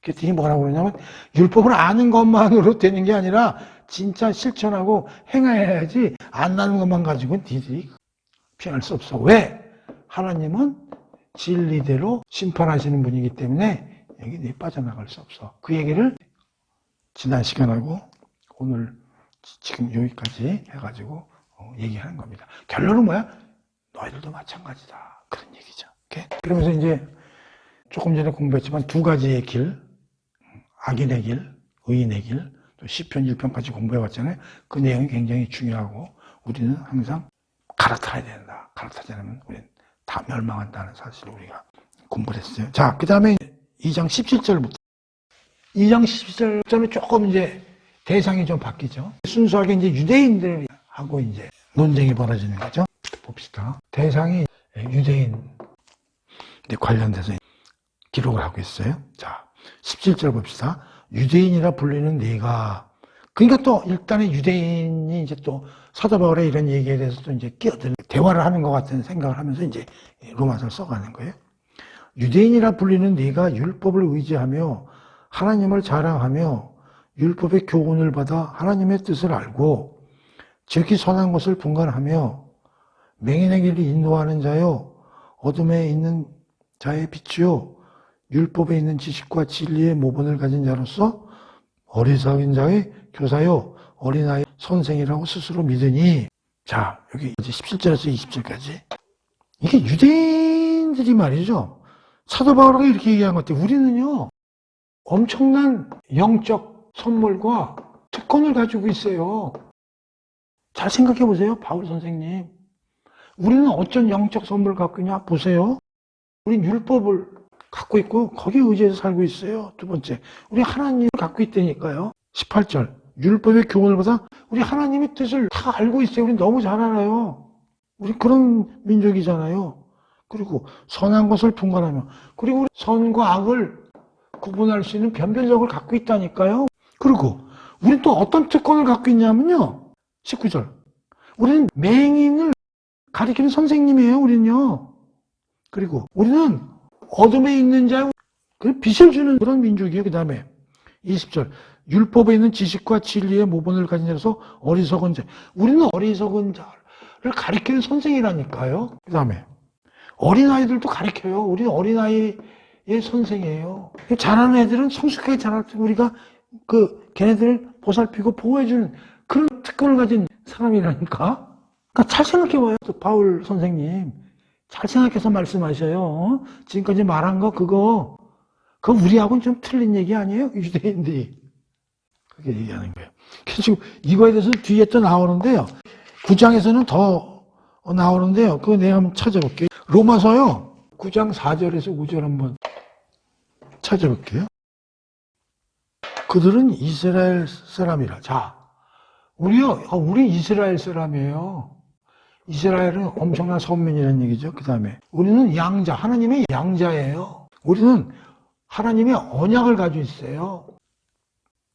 그랬더니 뭐라고 그러냐면 율법을 아는 것만으로 되는 게 아니라 진짜 실천하고 행해야지 안 나는 것만 가지고는 니들이 피할 수 없어. 왜? 하나님은 진리대로 심판하시는 분이기 때문에 여기 빠져나갈 수 없어. 그 얘기를 지난 시간하고 오늘 지금 여기까지 해가지고 얘기하는 겁니다. 결론은 뭐야? 너희들도 마찬가지다. 그런 얘기죠. 오케이? 그러면서 이제 조금 전에 공부했지만 두 가지의 길, 악인의 길, 의인의 길, 또 시편 1편까지 공부해봤잖아요. 그 내용이 굉장히 중요하고 우리는 항상 갈아타야 된다. 갈아타지 않으면 우리는 다 멸망한다는 사실을 우리가 공부를 했어요. 자, 그 다음에 2장 17절부터 2장 17절부터는 조금 이제 대상이 좀 바뀌죠. 순수하게 이제 유대인들하고 이제 논쟁이 벌어지는 거죠. 봅시다. 대상이 유대인 관련돼서 기록을 하고 있어요. 자, 17절 봅시다. 유대인이라 불리는 네가, 그러니까 또 일단은 유대인이 이제 또 사도 바울의 이런 얘기에 대해서 또 이제 끼어드는 대화를 하는 것 같은 생각을 하면서 이제 로마서를 써가는 거예요. 유대인이라 불리는 네가 율법을 의지하며 하나님을 자랑하며 율법의 교훈을 받아 하나님의 뜻을 알고 지극히 선한 것을 분간하며 맹인의 길을 인도하는 자요 어둠에 있는 자의 빛이요 율법에 있는 지식과 진리의 모본을 가진 자로서 어리석은 자의 교사요 어린아이 선생이라고 스스로 믿으니. 자, 여기 이제 17절에서 20절까지 이게 유대인들이 말이죠. 사도 바울이 이렇게 얘기한 것 같아요. 우리는요 엄청난 영적 선물과 특권을 가지고 있어요. 잘 생각해 보세요. 바울 선생님, 우리는 어쩐 영적 선물을 갖고 있냐 보세요. 우린 율법을 갖고 있고 거기에 의지해서 살고 있어요. 두 번째, 우리 하나님을 갖고 있다니까요. 18절, 율법의 교훈을 받아 우리 하나님의 뜻을 다 알고 있어요. 우리 너무 잘 알아요. 우리 그런 민족이잖아요. 그리고 선한 것을 분간하며, 그리고 우리 선과 악을 구분할 수 있는 변별력을 갖고 있다니까요. 그리고 우리는 또 어떤 특권을 갖고 있냐면요. 19절, 우리는 맹인을 가리키는 선생님이에요. 우리는요. 그리고 우리는 어둠에 있는 자의 빛을 주는 그런 민족이에요. 그 다음에 20절, 율법에 있는 지식과 진리의 모본을 가진 자로서 어리석은 자. 우리는 어리석은 자를 가리키는 선생이라니까요. 그 다음에 어린아이들도 가리켜요. 우리는 어린아이의 선생이에요. 잘하는 애들은 성숙하게 자랄 때 우리가 걔네들을 보살피고 보호해주는 그런 특권을 가진 사람이라니까. 그러니까 잘 생각해봐요. 바울 선생님 잘 생각해서 말씀하셔요. 지금까지 말한 거 그거 우리하고는 좀 틀린 얘기 아니에요? 유대인들이 그렇게 얘기하는 거예요. 그래서 지금 이거에 대해서 뒤에 또 나오는데요. 9장에서는 더 나오는데요. 그거 내가 한번 찾아볼게요. 로마서요 9장 4절에서 5절 한번 찾아볼게요. 그들은 이스라엘 사람이라. 자, 우리 이스라엘 사람이에요. 이스라엘은 엄청난 선민이라는 얘기죠. 그 다음에 우리는 양자, 하나님의 양자예요. 우리는 하나님의 언약을 가지고 있어요.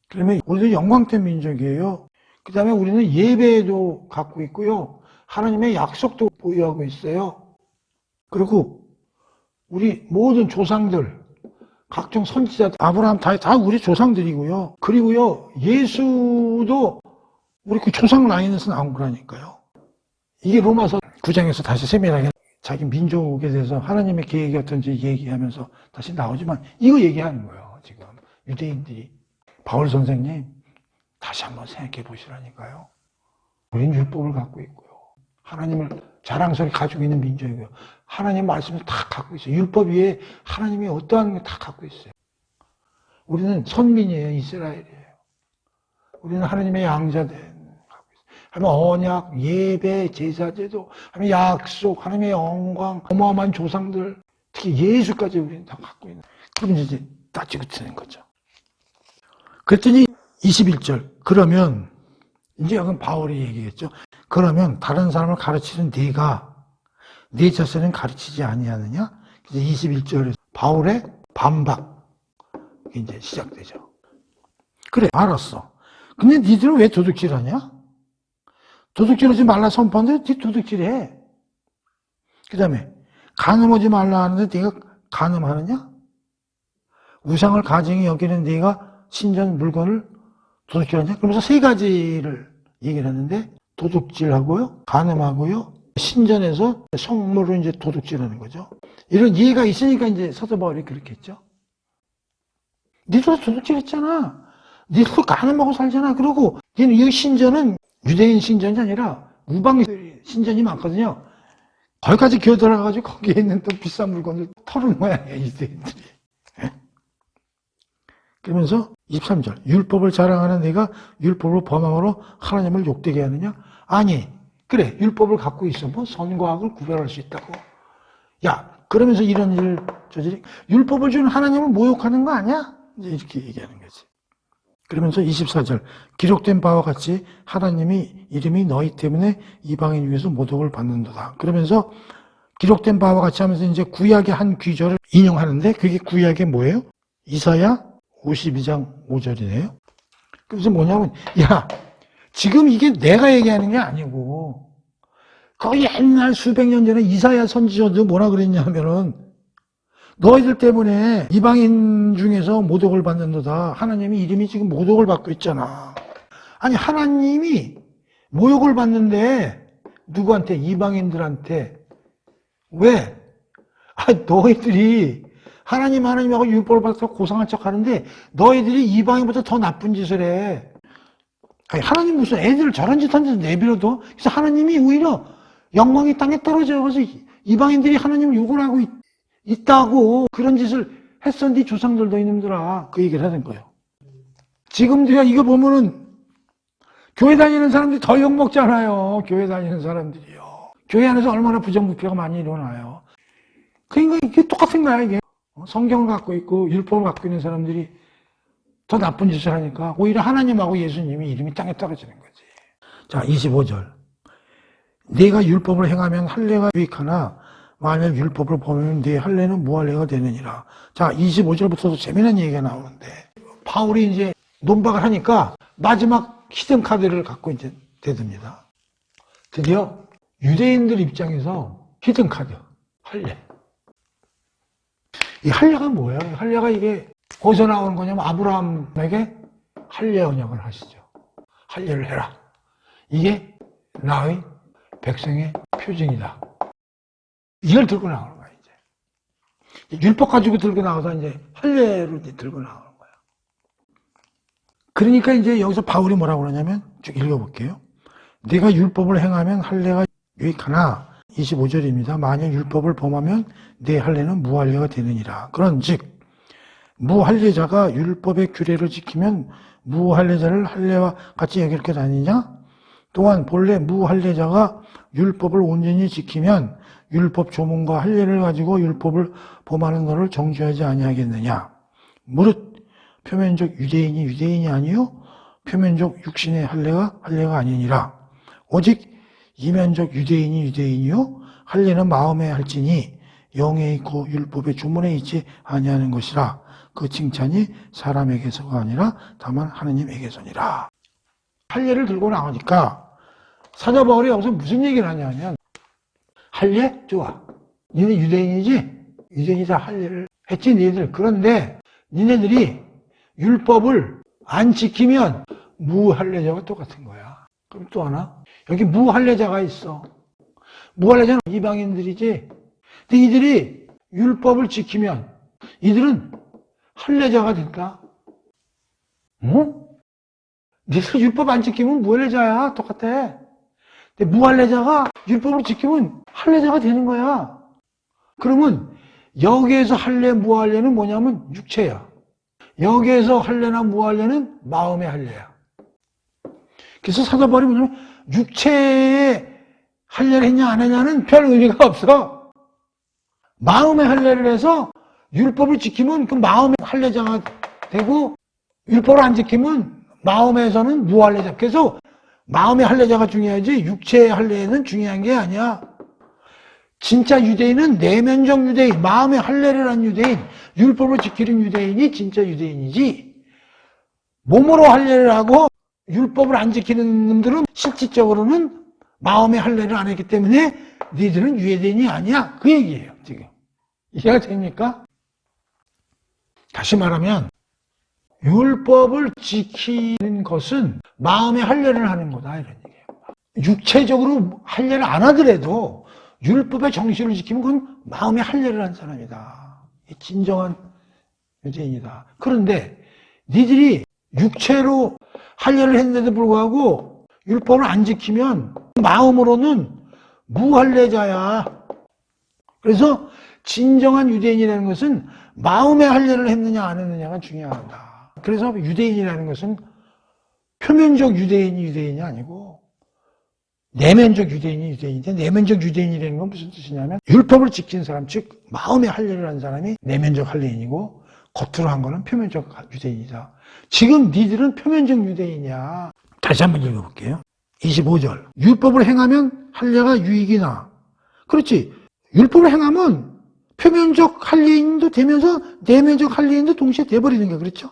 그러면 우리도 영광된 민족이에요. 그 다음에 우리는 예배도 갖고 있고요. 하나님의 약속도 보유하고 있어요. 그리고 우리 모든 조상들, 각종 선지자들, 아브라함 다 우리 조상들이고요. 그리고요, 예수도 우리 그 조상 라인에서 나온 거라니까요. 이게 로마서 9장에서 다시 세밀하게 자기 민족에 대해서 하나님의 계획이 어떤지 얘기하면서 다시 나오지만 이거 얘기하는 거예요. 지금 유대인들이. 바울 선생님 다시 한번 생각해 보시라니까요. 우린 율법을 갖고 있고요. 하나님을 자랑스럽게 가지고 있는 민족이고요. 하나님 말씀을 다 갖고 있어요. 율법 위에 하나님이 어떠한 걸 다 갖고 있어요. 우리는 선민이에요. 이스라엘이에요. 우리는 하나님의 양자들. 하나님의 언약, 예배, 제사제도, 하나님의 약속, 하나님의 영광, 어마어마한 조상들, 특히 예수까지 우리는 다 갖고 있는. 그럼 이제 따지고 트는 거죠. 그랬더니 21절, 그러면 이제 여긴 바울이 얘기했죠. 그러면 다른 사람을 가르치는 네가 네 자신은 가르치지 아니하느냐? 그래서 21절에 바울의 반박 이제 시작되죠. 그래, 알았어. 근데 니들은 왜 도둑질하냐? 도둑질하지 말라 선포하는데 네 도둑질해. 그 다음에 간음하지 말라 하는데 네가 간음하느냐? 우상을 가증히 여기는 네가 신전 물건을 도둑질하냐? 그러면서 세 가지를 얘기를 하는데 도둑질하고요, 간음하고요, 신전에서 성물을 이제 도둑질하는 거죠. 이런 이해가 있으니까 이제 사도 바울이 그렇게 했죠. 니도 도둑질했잖아. 니들도 간을 먹고 살잖아. 그러고 이 신전은 유대인 신전이 아니라 우방 신전이 많거든요. 거기까지 기어들어가가지고 거기에 있는 또 비싼 물건을 털은 모양이야, 유대인들이. 그러면서 23절 율법을 자랑하는 네가 율법을 범함으로 하나님을 욕되게 하느냐? 아니, 그래, 율법을 갖고 있어. 뭐 선과 악을 구별할 수 있다고. 야, 그러면서 이런 일을 저지르 율법을 준 하나님을 모욕하는 거 아니야? 이제 이렇게 얘기하는 거지. 그러면서 24절 기록된 바와 같이 하나님이 이름이 너희 때문에 이방인 중에서 모독을 받는도다. 그러면서 기록된 바와 같이 하면서 이제 구약의 한 귀절을 인용하는데 그게 구약의 뭐예요? 이사야 52장 5절이네요. 그래서 뭐냐면 야, 지금 이게 내가 얘기하는 게 아니고 거의 옛날 수백 년 전에 이사야 선지자도 뭐라 그랬냐면은 너희들 때문에 이방인 중에서 모독을 받는도다. 하나님이 이름이 지금 모독을 받고 있잖아. 아니 하나님이 모욕을 받는데 누구한테? 이방인들한테. 왜? 너희들이 하나님하고 율법을 받아서 고상한 척 하는데 너희들이 이방인보다 더 나쁜 짓을 해. 아니, 하나님 무슨 애들을 저런 짓 하는데 내버려둬? 그래서 하나님이 오히려 영광이 땅에 떨어져. 그래서 이방인들이 하나님을 욕을 하고 있다고 그런 짓을 했었는데 조상들도 이놈들아. 그 얘기를 하는 거예요. 지금도야 이거 보면은 교회 다니는 사람들이 더 욕먹잖아요. 교회 다니는 사람들이요. 교회 안에서 얼마나 부정부패가 많이 일어나요. 그러니까 이게 똑같은 거야 이게. 성경을 갖고 있고 율법을 갖고 있는 사람들이 더 나쁜 짓을 하니까 오히려 하나님하고 예수님이 이름이 땅에 떨어지는 거지. 자, 25절. 네가 율법을 행하면 할례가 유익하나 만약 율법을 범하면 네 할례는 무할례가 되느니라. 자, 25절부터도 재미난 얘기가 나오는데 바울이 이제 논박을 하니까 마지막 히든 카드를 갖고 이제 대듭니다. 드디어 유대인들 입장에서 히든 카드, 할례. 이 할례가 뭐예요? 할례가 이게 어디서 나오는 거냐면 아브라함에게 할례 언약을 하시죠. 할례를 해라. 이게 나의 백성의 표징이다. 이걸 들고 나오는 거야, 이제. 율법 가지고 들고 나와서 이제 할례로 이제 들고 나오는 거야. 그러니까 이제 여기서 바울이 뭐라고 그러냐면 쭉 읽어볼게요. 네가 율법을 행하면 할례가 유익하나 25절입니다. 만약 율법을 범하면 네 할례는 무할례가 되느니라. 그런즉 무할례자가 율법의 규례를 지키면 무할례자를 할례와 같이 여길 것 아니냐? 또한 본래 무할례자가 율법을 온전히 지키면 율법 조문과 할례를 가지고 율법을 범하는 너를 정죄하지 아니하겠느냐? 무릇 표면적 유대인이 유대인이 아니요 표면적 육신의 할례가 아니니라. 오직 이면적 유대인이 유대인이요 할례는 마음에 할지니 영에 있고 율법의 주문에 있지 아니하는 것이라. 그 칭찬이 사람에게서가 아니라 다만 하느님에게서니라. 할례를 들고 나오니까 사도 바울이 여기서 무슨 얘기를 하냐면 할례? 좋아. 니네 유대인이지? 유대인이다 할례를 했지 니네들. 그런데 니네들이 율법을 안 지키면 무할례자와 똑같은 거야. 그럼 또 하나? 여기 무할례자가 있어. 무할례자는 이방인들이지. 근데 이들이 율법을 지키면 이들은 할례자가 된다. 어? 니들 율법 안 지키면 무할례자야. 똑같아. 근데 무할례자가 율법을 지키면 할례자가 되는 거야. 그러면 여기에서 할례, 무할례는 뭐냐면 육체야. 여기에서 할례나 무할례는 마음의 할례야. 그래서 사도 바울이 뭐냐면 육체에 할례를 했냐 안 했냐는 별 의미가 없어. 마음의 할례를 해서 율법을 지키면 그 마음의 할례자가 되고 율법을 안 지키면 마음에서는 무할례자. 그래서 마음의 할례자가 중요하지 육체의 할례는 중요한 게 아니야. 진짜 유대인은 내면적 유대인, 마음의 할례를 한 유대인, 율법을 지키는 유대인이 진짜 유대인이지. 몸으로 할례를 하고 율법을 안 지키는 놈들은 실질적으로는 마음의 할례를 안 했기 때문에 너희들은 유대인이 아니야. 그 얘기예요, 지금. 이해가 됩니까? 다시 말하면 율법을 지키는 것은 마음의 할례를 하는 거다 이런 얘기예요. 육체적으로 할례를 안 하더라도 율법의 정신을 지키면 그건 마음의 할례를 한 사람이다. 진정한 유대인이다. 그런데 니들이 육체로 할례를 했는데도 불구하고 율법을 안 지키면 마음으로는 무할례자야. 그래서 진정한 유대인이라는 것은 마음의 할례를 했느냐 안 했느냐가 중요하다. 그래서 유대인이라는 것은 표면적 유대인이 아니고 내면적 유대인이 유대인인데, 내면적 유대인이라는 건 무슨 뜻이냐면 율법을 지킨 사람, 즉 마음의 할례를 한 사람이 내면적 할례인이고 겉으로 한 거는 표면적 유대인이다. 지금 니들은 표면적 유대인이야. 다시 한번 읽어볼게요. 25절. 율법을 행하면 할례가 유익이나. 그렇지. 율법을 행하면 표면적 할례인도 되면서 내면적 할례인도 동시에 돼버리는 거야. 그렇죠?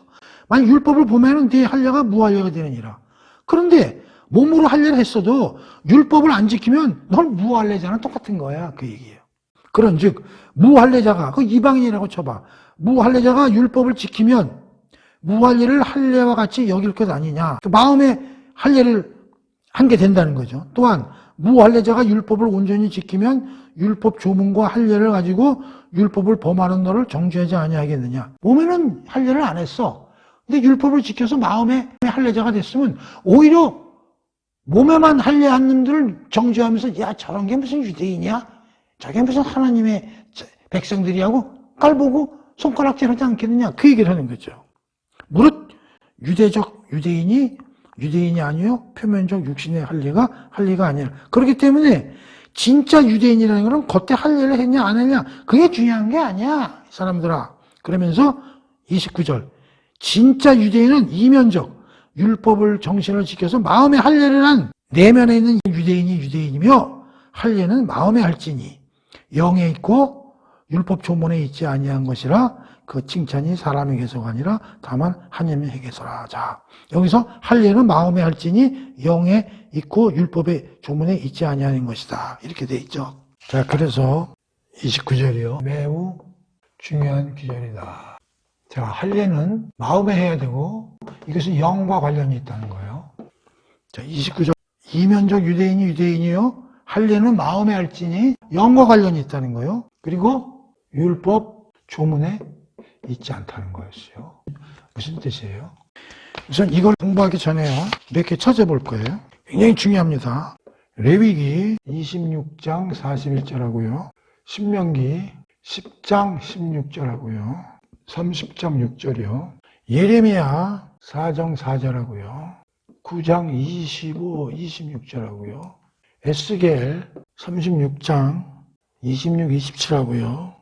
만약 율법을 보면은 네 할례가 무할례가 되느니라. 그런데 몸으로 할례를 했어도 율법을 안 지키면 넌 무할례자는 똑같은 거야. 그 얘기예요. 그런즉 무할례자가, 그 이방인이라고 쳐봐. 무할례자가 율법을 지키면 무할례를 할례와 같이 여길 것 아니냐. 마음의 할례를 한 게 된다는 거죠. 또한 무할례자가 율법을 온전히 지키면 율법 조문과 할례를 가지고 율법을 범하는 너를 정죄하지 아니하겠느냐. 몸에는 할례를 안 했어. 근데 율법을 지켜서 마음의 할례자가 됐으면 오히려 몸에만 할례한 놈들을 정죄하면서 야 저런 게 무슨 유대인이야? 저게 무슨 하나님의 백성들이 하고 깔보고 손가락질하지 않겠느냐? 그 얘기를 하는 거죠. 무릇 유대적 유대인이 아니요 표면적 육신의 할례가 아니라. 그렇기 때문에 진짜 유대인이라는 것은 겉에 할례를 했냐 안 했냐 그게 중요한 게 아니야 이 사람들아. 그러면서 29절 진짜 유대인은 이면적 율법을 정신을 지켜서 마음의 할례를 한 내면에 있는 유대인이 유대인이며 할례는 마음에 할지니 영에 있고 율법 조문에 있지 아니한 것이라 그 칭찬이 사람에게서가 아니라 다만 하나님에게서라. 자, 여기서 할례는 마음에 할지니 영에 있고 율법의 조문에 있지 아니하는 것이다. 이렇게 돼 있죠. 자, 그래서 29절이요. 매우 중요한 구절이다. 자, 할례는 마음에 해야 되고 이것은 영과 관련이 있다는 거예요. 자, 29절. 이면적 유대인이 유대인이요. 할례는 마음에 할지니 영과 관련이 있다는 거예요. 그리고 율법 조문에 있지 않다는 거였어요. 무슨 뜻이에요? 우선 이걸 공부하기 전에요. 몇 개 찾아볼 거예요. 굉장히 중요합니다. 레위기 26장 41절하고요. 신명기 10장 16절하고요. 30장 6절이요. 예레미야 4장 4절하고요. 9장 25, 26절하고요. 에스겔 36장 26, 27하고요.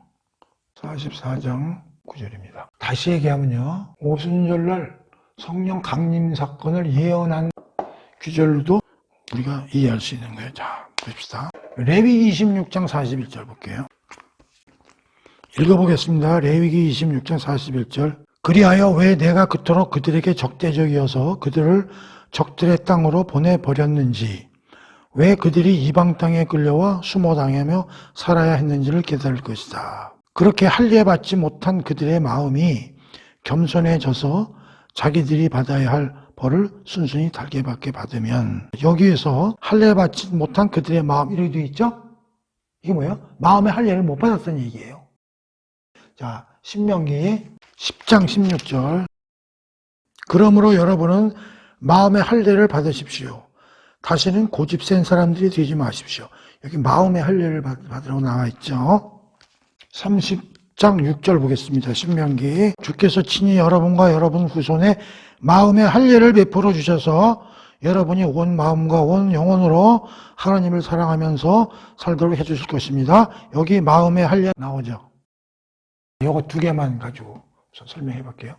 44장 9절입니다. 다시 얘기하면요. 오순절날 성령 강림 사건을 예언한 구절도 우리가 이해할 수 있는 거예요. 자, 봅시다. 레위기 26장 41절 볼게요. 읽어보겠습니다. 레위기 26장 41절. 그리하여 왜 내가 그토록 그들에게 적대적이어서 그들을 적들의 땅으로 보내버렸는지, 왜 그들이 이방 땅에 끌려와 숨어 당하며 살아야 했는지를 깨달을 것이다. 그렇게 할례받지 못한 그들의 마음이 겸손해져서 자기들이 받아야 할 벌을 순순히 달게받게 받으면, 여기에서 할례받지 못한 그들의 마음 이렇게 되어 있죠? 이게 뭐예요? 마음의 할례를 못 받았다는 얘기예요. 자, 신명기 10장 16절. 그러므로 여러분은 마음의 할례를 받으십시오. 다시는 고집 센 사람들이 되지 마십시오. 여기 마음의 할례를 받으라고 나와 있죠. 30장 6절 보겠습니다. 신명기. 주께서 친히 여러분과 여러분 후손에 마음의 할례를 베풀어 주셔서 여러분이 온 마음과 온 영혼으로 하나님을 사랑하면서 살도록 해주실 것입니다. 여기 마음의 할례 나오죠. 이거 두 개만 가지고 설명해 볼게요.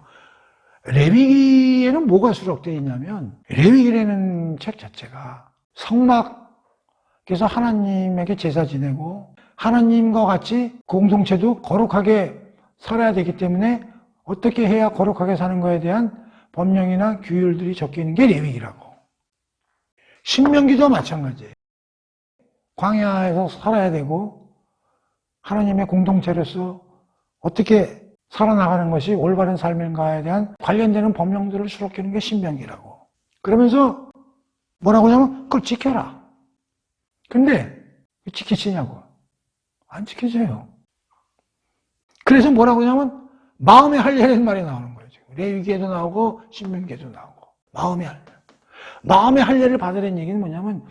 레위기에는 뭐가 수록되어 있냐면, 레위기라는 책 자체가 성막에서 하나님에게 제사 지내고 하나님과 같이 공동체도 거룩하게 살아야 되기 때문에 어떻게 해야 거룩하게 사는 거에 대한 법령이나 규율들이 적혀 있는 게 레위기라고. 신명기도 마찬가지예요. 광야에서 살아야 되고 하나님의 공동체로서 어떻게 살아나가는 것이 올바른 삶인가에 대한 관련되는 법령들을 수록하는 게 신명기라고. 그러면서 뭐라고 하냐면 그걸 지켜라. 근데 지키시냐고. 안 지켜져요. 그래서 뭐라고 하냐면 마음의 할례라는 말이 나오는 거예요. 지금. 레위기에도 나오고 신명기에도 나오고. 마음의 할례. 마음의 할례를 받으라는 얘기는 뭐냐면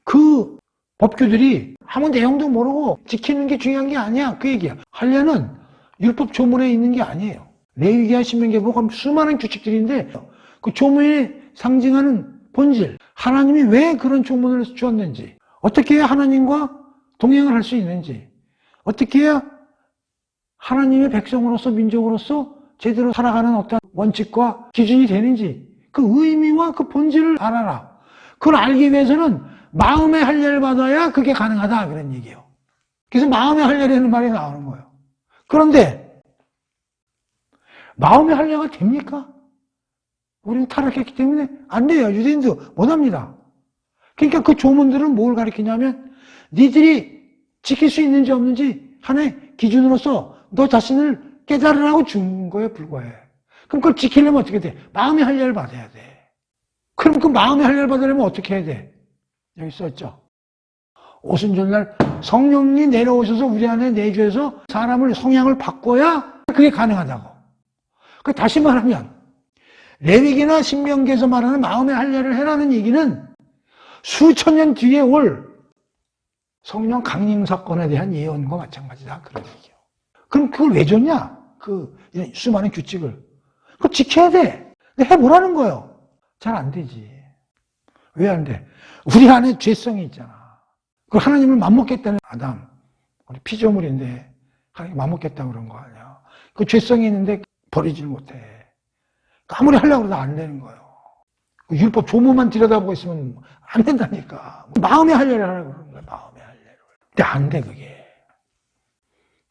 그 법규들이 아무 내용도 모르고 지키는 게 중요한 게 아니야. 그 얘기야. 할례는 율법 조문에 있는 게 아니에요. 레위기와 신명기에 보면 수많은 규칙들인데 그 조문이 상징하는 본질, 하나님이 왜 그런 조문을 주었는지, 어떻게 해야 하나님과 동행을 할 수 있는지, 어떻게 해야 하나님의 백성으로서 민족으로서 제대로 살아가는 어떤 원칙과 기준이 되는지 그 의미와 그 본질을 알아라. 그걸 알기 위해서는 마음의 할례를 받아야 그게 가능하다 그런 얘기예요. 그래서 마음의 할례라는 말이 나오는 거예요. 그런데 마음의 할례가 됩니까? 우리는 타락했기 때문에 안 돼요. 유대인도 못합니다. 그러니까 그 조문들은 뭘 가리키냐면 니들이 지킬 수 있는지 없는지 하나의 기준으로서 너 자신을 깨달으라고 준 거에 불과해. 그럼 그걸 지키려면 어떻게 돼? 마음의 할례를 받아야 돼. 그럼 그 마음의 할례를 받으려면 어떻게 해야 돼? 여기 써있죠. 오순절날 성령이 내려오셔서 우리 안에 내주해서 사람을 성향을 바꿔야 그게 가능하다고. 그 다시 말하면 레위기나 신명기에서 말하는 마음의 할례를 해라는 얘기는 수천 년 뒤에 올 성령 강림 사건에 대한 예언과 마찬가지다 그런 얘기예요. 그럼 그걸 왜 줬냐? 그 수많은 규칙을 그거 지켜야 돼. 근데 해보라는 거예요. 잘 안 되지. 왜 안 돼? 우리 안에 죄성이 있잖아. 그 하나님을 맘먹겠다는 아담, 우리 피조물인데 하나님 맘먹겠다고 그런 거 아니야. 그 죄성이 있는데 버리질 못해. 아무리 하려고 해도 안 되는 거예요. 율법 조문만 들여다보고 있으면 안 된다니까. 마음의 할례를 하라고 그러는 거야, 마음의 할례를. 근데 안 돼, 그게.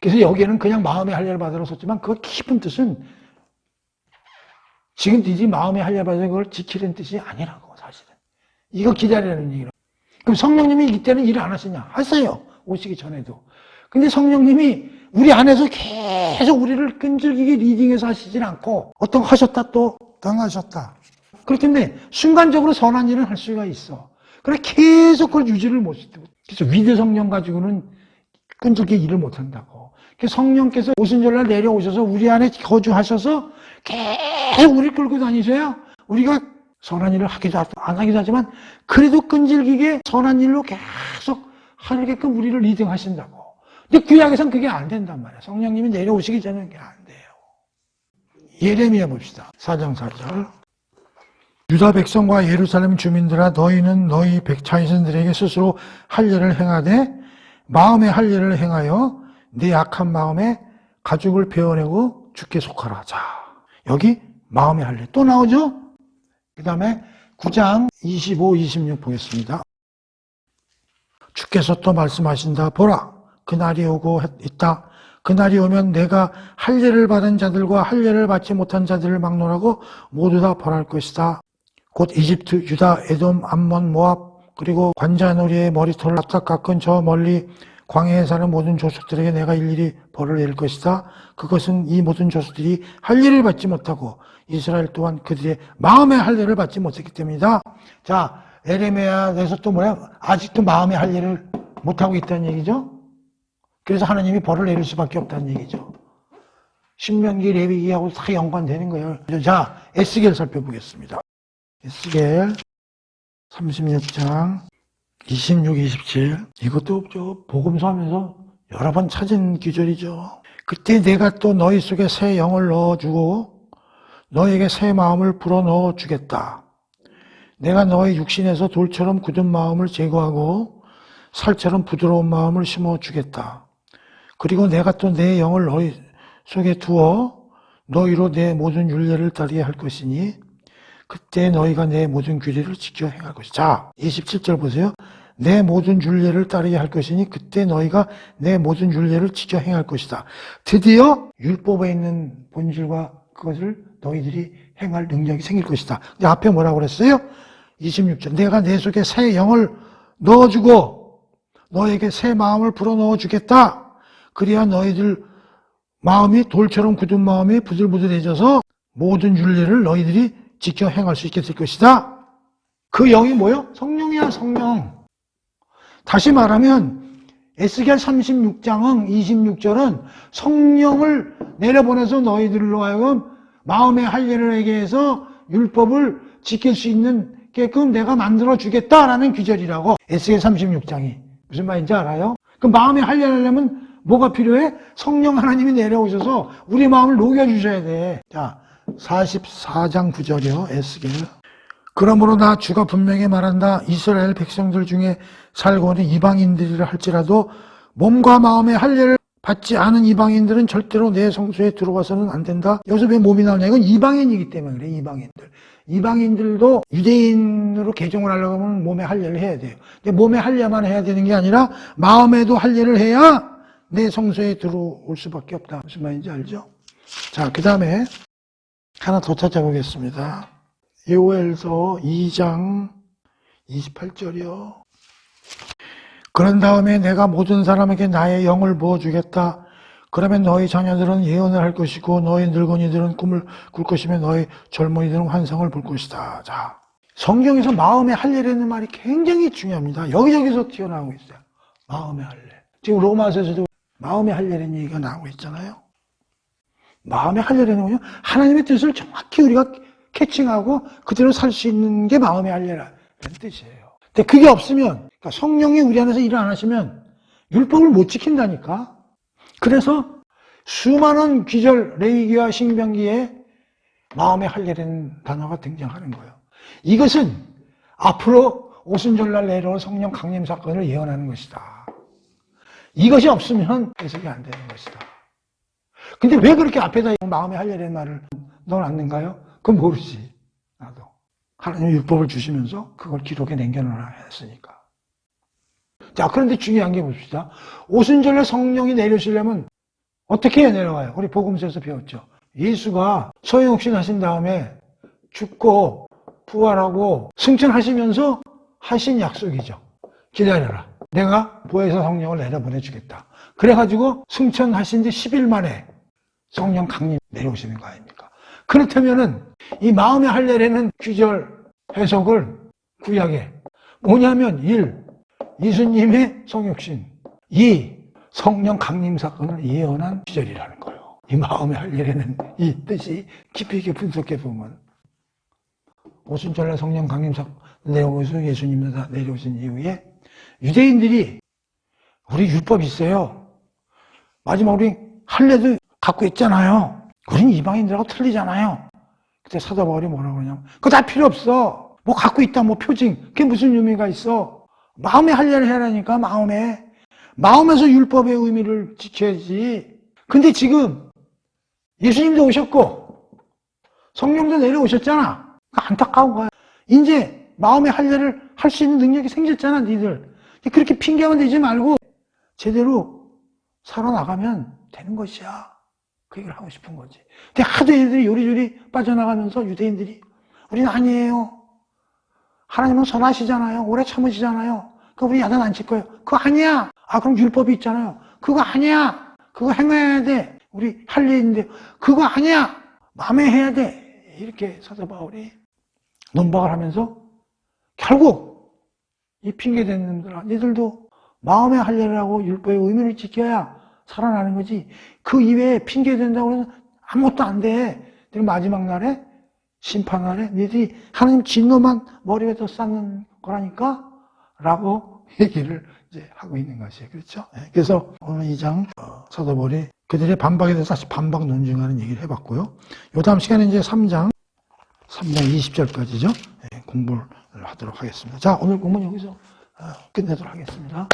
그래서 여기에는 그냥 마음의 할례를 받으러 썼지만 그 깊은 뜻은 지금 니지 마음의 할례 받아서 그걸 지키려는 뜻이 아니라고, 사실은. 이거 기다리라는 얘기로. 그럼 성령님이 이때는 일을 안 하시냐? 하세요. 오시기 전에도. 근데 성령님이 우리 안에서 계속 우리를 끈질기게 리딩해서 하시진 않고 어떤 거 하셨다 또 당하셨다. 그렇기 때문에 순간적으로 선한 일은 할 수가 있어. 그래 계속 그걸 유지를 못 시키고. 그래서 위대 성령 가지고는 끈질기게 일을 못 한다고. 그래서 성령께서 오순절날 내려오셔서 우리 안에 거주하셔서 계속 우리를 끌고 다니셔야 우리가 선한 일을 하기도 안 하기도 하지만 그래도 끈질기게 선한 일로 계속 하게끔 우리를 리딩하신다고. 근데 구약에선 그게 안 된단 말이야. 성령님이 내려오시기 전에 그게 안 돼요. 예레미야 봅시다. 4장 4절. 유다 백성과 예루살렘 주민들아 너희는 너희 백차이선들에게 스스로 할례를 행하되 마음의 할례를 행하여 네 악한 마음에 가죽을 베어내고 주께 속하라. 자, 여기 마음의 할례 또 나오죠? 그 다음에 9장 25, 26 보겠습니다. 주께서 또 말씀하신다. 보라, 그날이 오고 있다. 그날이 오면 내가 할례를 받은 자들과 할례를 받지 못한 자들을 막론하고 모두 다 벌할 것이다. 곧 이집트, 유다, 에돔, 암몬, 모압, 그리고 관자놀이의 머리털을 납작 깎은 저 멀리 광야에 사는 모든 조수들에게 내가 일일이 벌을 내릴 것이다. 그것은 이 모든 조수들이 할례를 받지 못하고 이스라엘 또한 그들의 마음의 할례를 받지 못했기 때문이다. 자, 에레미야에서 또 뭐야? 아직도 마음의 할례를 못하고 있다는 얘기죠. 그래서 하나님이 벌을 내릴 수밖에 없다는 얘기죠. 신명기, 레위기하고 다 연관되는 거예요. 자, 에스겔 살펴보겠습니다. 에스겔 36장 26, 27 이것도 복음서 하면서 여러 번 찾은 구절이죠. 그때 내가 또 너희 속에 새 영을 넣어주고 너에게 새 마음을 불어넣어 주겠다. 내가 너의 육신에서 돌처럼 굳은 마음을 제거하고 살처럼 부드러운 마음을 심어주겠다. 그리고 내가 또 내 영을 너희 속에 두어 너희로 내 모든 율례를 따르게 할 것이니 그때 너희가 내 모든 규례를 지켜 행할 것이다. 자, 27절 보세요. 내 모든 율례를 따르게 할 것이니 그때 너희가 내 모든 율례를 지켜 행할 것이다. 드디어 율법에 있는 본질과 그것을 너희들이 행할 능력이 생길 것이다. 근데 앞에 뭐라고 그랬어요? 26절. 내가 내 속에 새 영을 넣어주고 너에게 새 마음을 불어넣어 주겠다. 그래야 너희들 마음이 돌처럼 굳은 마음이 부들부들해져서 모든 율례를 너희들이 지켜 행할 수 있게 될 것이다. 그 영이 뭐요? 성령이야, 성령. 다시 말하면 에스겔 36장 26절은 성령을 내려보내서 너희들로 하여금 마음의 할례를 해서 율법을 지킬 수 있는 게끔 내가 만들어 주겠다라는 규절이라고. 에스겔 36장이 무슨 말인지 알아요? 그 마음의 할례를 하려면 뭐가 필요해? 성령 하나님이 내려오셔서 우리 마음을 녹여주셔야 돼. 자, 44장 9절이요. 에스겔. 그러므로 나 주가 분명히 말한다. 이스라엘 백성들 중에 살고 있는 이방인들이라 할지라도 몸과 마음의 할례를 받지 않은 이방인들은 절대로 내 성소에 들어와서는 안 된다. 여기서 왜 몸이 나오냐? 이건 이방인이기 때문에 그래. 이방인들. 이방인들도 유대인으로 개종을 하려고 하면 몸의 할례를 해야 돼요. 근데 몸의 할례만 해야 되는 게 아니라 마음에도 할례를 해야 내 성소에 들어올 수밖에 없다. 무슨 말인지 알죠? 자, 그 다음에 하나 더 찾아보겠습니다. 요엘서 2장 28절이요. 그런 다음에 내가 모든 사람에게 나의 영을 부어주겠다. 그러면 너희 자녀들은 예언을 할 것이고 너희 늙은이들은 꿈을 꿀 것이며 너희 젊은이들은 환상을 볼 것이다. 자, 성경에서 마음의 할례라는 말이 굉장히 중요합니다. 여기저기서 튀어나오고 있어요. 마음의 할례. 지금 로마서에서도 마음의 할례라는 얘기가 나오고 있잖아요. 마음의 할례라는 건요, 하나님의 뜻을 정확히 우리가 캐칭하고 그대로 살 수 있는 게 마음의 할례라는 뜻이에요. 근데 그게 없으면, 그러니까 성령이 우리 안에서 일을 안 하시면 율법을 못 지킨다니까. 그래서 수많은 귀절, 레위기와 신명기에 마음의 할례라는 단어가 등장하는 거예요. 이것은 앞으로 오순절날 내려올 성령 강림 사건을 예언하는 것이다. 이것이 없으면 해석이 안 되는 것이다. 근데 왜 그렇게 앞에다 마음의 할례라는 말을 넣어놨는가요? 그건 모르지. 나도. 하나님이 율법을 주시면서 그걸 기록에 남겨놓으라 했으니까. 자, 그런데 중요한 게 봅시다. 오순절날 성령이 내려오시려면 어떻게 내려와요? 우리 복음서에서 배웠죠. 예수가 소형육신 하신 다음에 죽고 부활하고 승천하시면서 하신 약속이죠. 기다려라. 내가 보혜사 성령을 내려보내주겠다. 그래가지고 승천하신 지 10일 만에 성령 강림 내려오시는 거 아닙니까? 그렇다면은 이 마음의 할례라는 규절 해석을 구약에 뭐냐면 1. 예수님의 성육신, 2. 성령 강림 사건을 예언한 규절이라는 거예요. 이 마음의 할례라는 이 뜻이 깊이 있게 분석해 보면 오순절날 성령 강림 사건 내려오셔서 예수님이 내려오신 이후에 유대인들이 우리 율법 있어요. 마지막 우리 할례도 갖고 있잖아요. 우린 이방인들하고 틀리잖아요. 그때 사도 바울이 뭐라고 그러냐면 그거 다 필요 없어. 뭐 갖고 있다 뭐 표징. 그게 무슨 의미가 있어. 마음의 할례를 해라니까. 마음에서 율법의 의미를 지켜야지. 근데 지금 예수님도 오셨고 성령도 내려오셨잖아. 안타까운 거야. 이제 마음의 할례를 할 수 있는 능력이 생겼잖아 니들. 그렇게 핑계만 대지 말고 제대로 살아나가면 되는 것이야. 그 얘기를 하고 싶은 거지. 근데 하도 얘들이 요리조리 빠져나가면서 유대인들이 우리는 아니에요. 하나님은 선하시잖아요. 오래 참으시잖아요. 그거 우리 야단 안 칠 거예요. 그거 아니야. 아, 그럼 율법이 있잖아요. 그거 아니야. 그거 행해야 돼. 우리 할례인데 그거 아니야. 마음에 해야 돼. 이렇게 사도 바울이 논박을 하면서 결국 이 핑계대는 놈들아, 니들도 마음의 할례를 하고 율법의 의미를 지켜야 살아나는 거지. 그 이외에 핑계댄다고 해서 아무것도 안 돼. 마지막 날에 심판날에 니들이 하나님 진노만 머리 위에 쌓는 거라니까? 라고 얘기를 이제 하고 있는 것이에요. 그렇죠? 그래서 오늘 2장 사도 바울이 그들의 반박에 대해서 다시 반박 논증하는 얘기를 해봤고요. 요 다음 시간에 이제 3장 20절까지죠. 공부를 하도록 하겠습니다. 자, 오늘 공부는 여기서 끝내도록 하겠습니다.